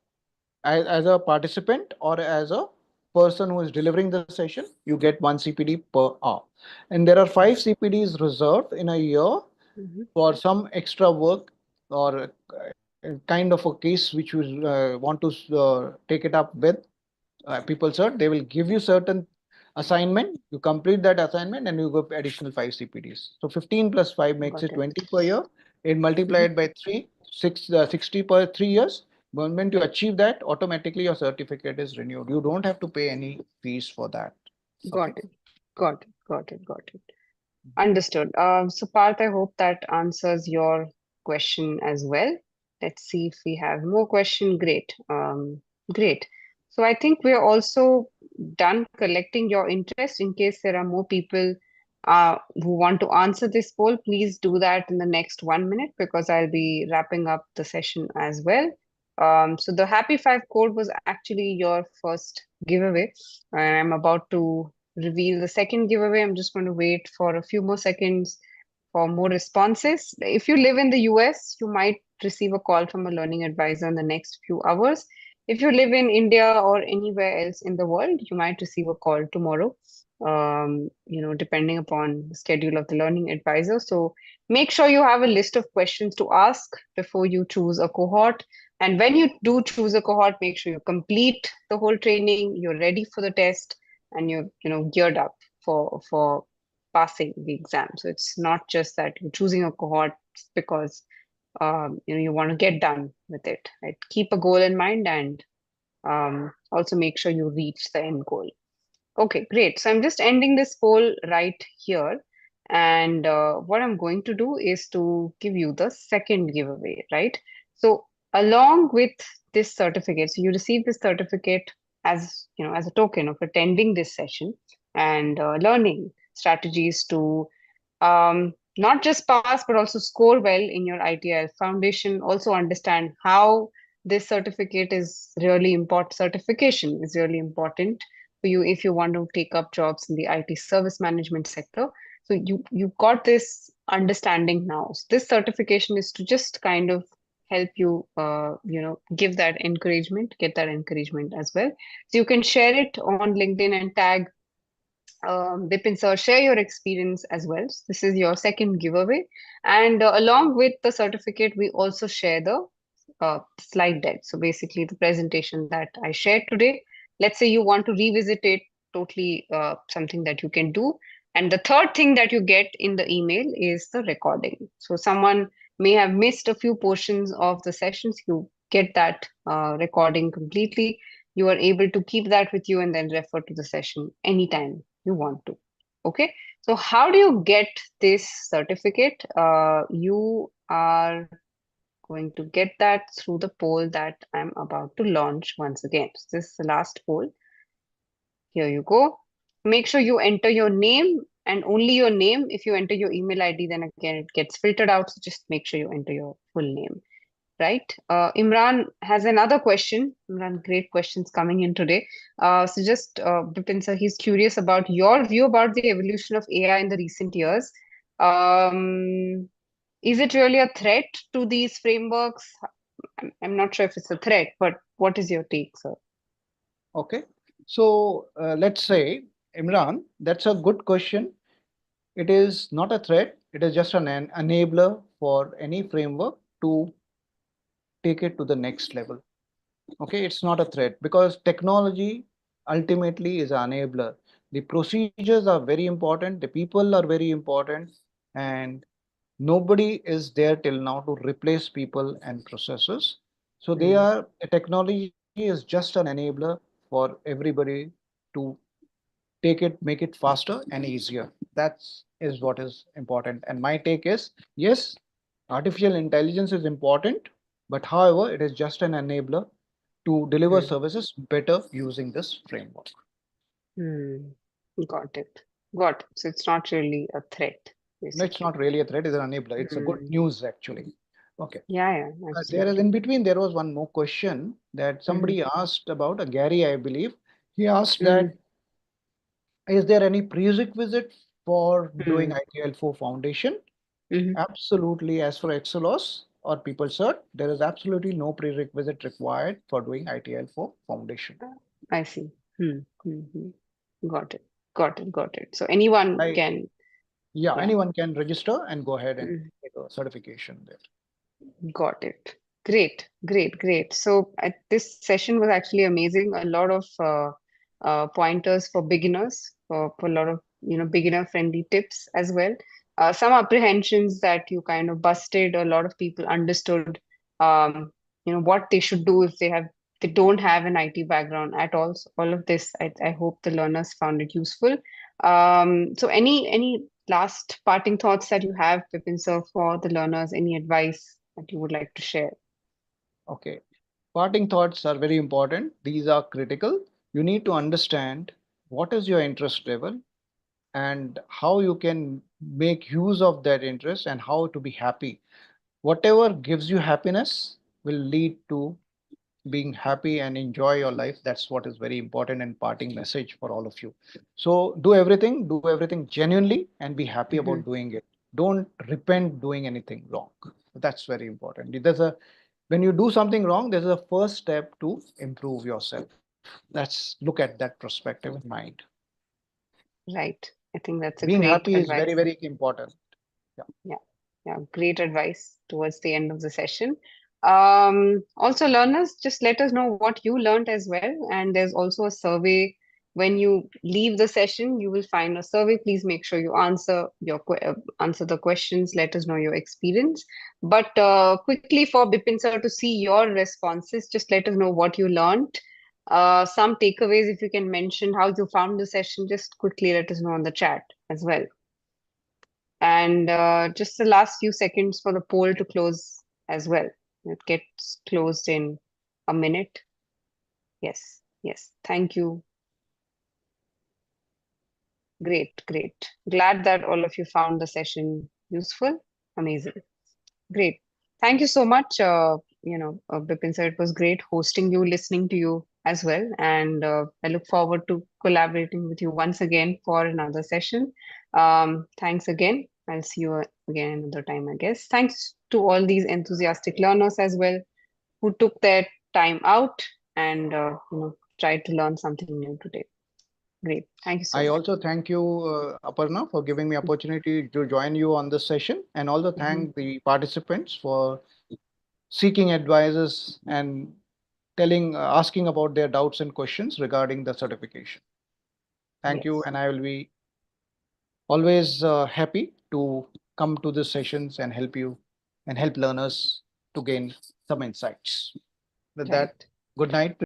as a participant or as a person who is delivering the session, you get one CPD per hour. And there are five CPDs reserved in a year Hmm. for some extra work or kind of a case which you want to take it up with people cert. They will give you certain assignment, you complete that assignment and you go additional 5 CPDs. So 15 plus 5 makes Got it it. 20 per year. It Hmm. multiplied by 60 per 3 years. When you achieve that, automatically your certificate is renewed. You don't have to pay any fees for that. Okay. Got it. Got it. Got it. Got it. Understood. So Parth, I hope that answers your question as well. Let's see if we have more question. Great. Great. So I think we're also done collecting your interest. In case there are more people who want to answer this poll, please do that in the next 1 minute, because I'll be wrapping up the session as well. So the Happy Five code was actually your first giveaway. I'm about to reveal the second giveaway. I'm just going to wait for a few more seconds for more responses. If you live in the US, you might receive a call from a learning advisor in the next few hours. If you live in India or anywhere else in the world, you might receive a call tomorrow, depending upon the schedule of the learning advisor. So make sure you have a list of questions to ask before you choose a cohort. And when you do choose a cohort, make sure you complete the whole training, you're ready for the test, and you're geared up for passing the exam. So it's not just that you're choosing a cohort because you want to get done with it. Right? Keep a goal in mind, and also make sure you reach the end goal. Okay, great. So I'm just ending this poll right here. And what I'm going to do is to give you the second giveaway, right? So along with this certificate, so you receive this certificate as, as a token of attending this session and learning strategies to not just pass, but also score well in your ITIL foundation. Also understand how this certification is really important for you if you want to take up jobs in the IT service management sector. So you got this understanding now. So this certification is to just kind of help you, give that encouragement, get that encouragement as well. So you can share it on LinkedIn and tag Bipin sir, share your experience as well. So this is your second giveaway. And along with the certificate, we also share the slide deck. So basically the presentation that I shared today, let's say you want to revisit it, totally something that you can do. And the third thing that you get in the email is the recording. So someone may have missed a few portions of the sessions. You get that recording completely. You are able to keep that with you and then refer to the session anytime you want to. Okay. So how do you get this certificate? You are going to get that through the poll that I'm about to launch once again. So this is the last poll. Here you go. Make sure you enter your name and only your name. If you enter your email ID, then again it gets filtered out. So just make sure you enter your full name, right? Imran has another question. Imran, great questions coming in today. So just Bipin sir, he's curious about your view about the evolution of AI in the recent years. Um, is it really a threat to these frameworks? I'm not sure if it's a threat, but what is your take, sir? Okay. So let's say, Imran, that's a good question. It is not a threat. It is just an enabler for any framework to take it to the next level. Okay, it's not a threat because technology ultimately is an enabler. The procedures are very important, the people are very important, and nobody is there till now to replace people and processes. So they Hmm. are, the technology is just an enabler for everybody to take it, make it faster and easier. That's is what is important. And my take is, yes, artificial intelligence is important, but however, it is just an enabler to deliver Hmm. services better using this framework. Hmm. Got it. Got it. So it's not really a threat, No, it's basically. not really a threat, it's an enabler. It's a good Hmm. news actually. Okay. Yeah, yeah, There is absolutely. in between, there was one more question that Hmm. somebody asked about, Gary, I believe. He asked Hmm. that, is there any prerequisite for doing Hmm. ITL4 foundation? Hmm. Absolutely, as for Excelos or People Cert, there is absolutely no prerequisite required for doing ITL4 foundation. I see. Hmm. Hmm. Hmm. Got it. Got it. Got it. So anyone I, can, yeah, yeah. anyone can register and go ahead and Hmm. take a certification there. Got it. Great, great, great. So this session was actually amazing. A lot of pointers for beginners, for a lot of beginner friendly tips as well. Some apprehensions that you kind of busted. A lot of people understood, um, what they should do if they don't have an IT background at all. So all of this, I hope the learners found it useful. So any last parting thoughts that you have, Pipin sir, for the learners? Any advice that you would like to share? Okay. Parting thoughts are very important. These are critical. You need to understand what is your interest level and how you can make use of that interest and how to be happy. Whatever gives you happiness will lead to being happy and enjoy your life. That's what is very important and parting message for all of you. So do everything genuinely and be happy Hmm. about doing it. Don't repent doing anything wrong. That's very important. When you do something wrong, there's a first step to improve yourself. Let's look at that perspective in mind. Right. I think that's a Being great happy is very, advice. very important. Yeah. Yeah, yeah, great advice towards the end of the session. Also, learners, just let us know what you learned as well. And there's also a survey. When you leave the session, you will find a survey. Please make sure you answer the questions. Let us know your experience. But quickly for Bipin sir to see your responses, just let us know what you learned. Some takeaways, if you can mention how you found the session, just quickly let us know on the chat as well. And just the last few seconds for the poll to close as well. It gets closed in a minute. Yes, yes. Thank you. Great, great. Glad that all of you found the session useful. Amazing. Great. Thank you so much, Bipin sir. It was great hosting you, listening to you as well. And I look forward to collaborating with you once again for another session. Thanks again. I'll see you again another time, I guess. Thanks to all these enthusiastic learners as well who took their time out and tried to learn something new today. Great. Thank you so I much. also thank you, Aparna, for giving me opportunity to join you on this session, and also Mhm. thank the participants for seeking advices and asking about their doubts and questions regarding the certification. Thank you, Yes, and I will be always happy to come to these sessions and help you and help learners to gain some insights. With that, right. good night to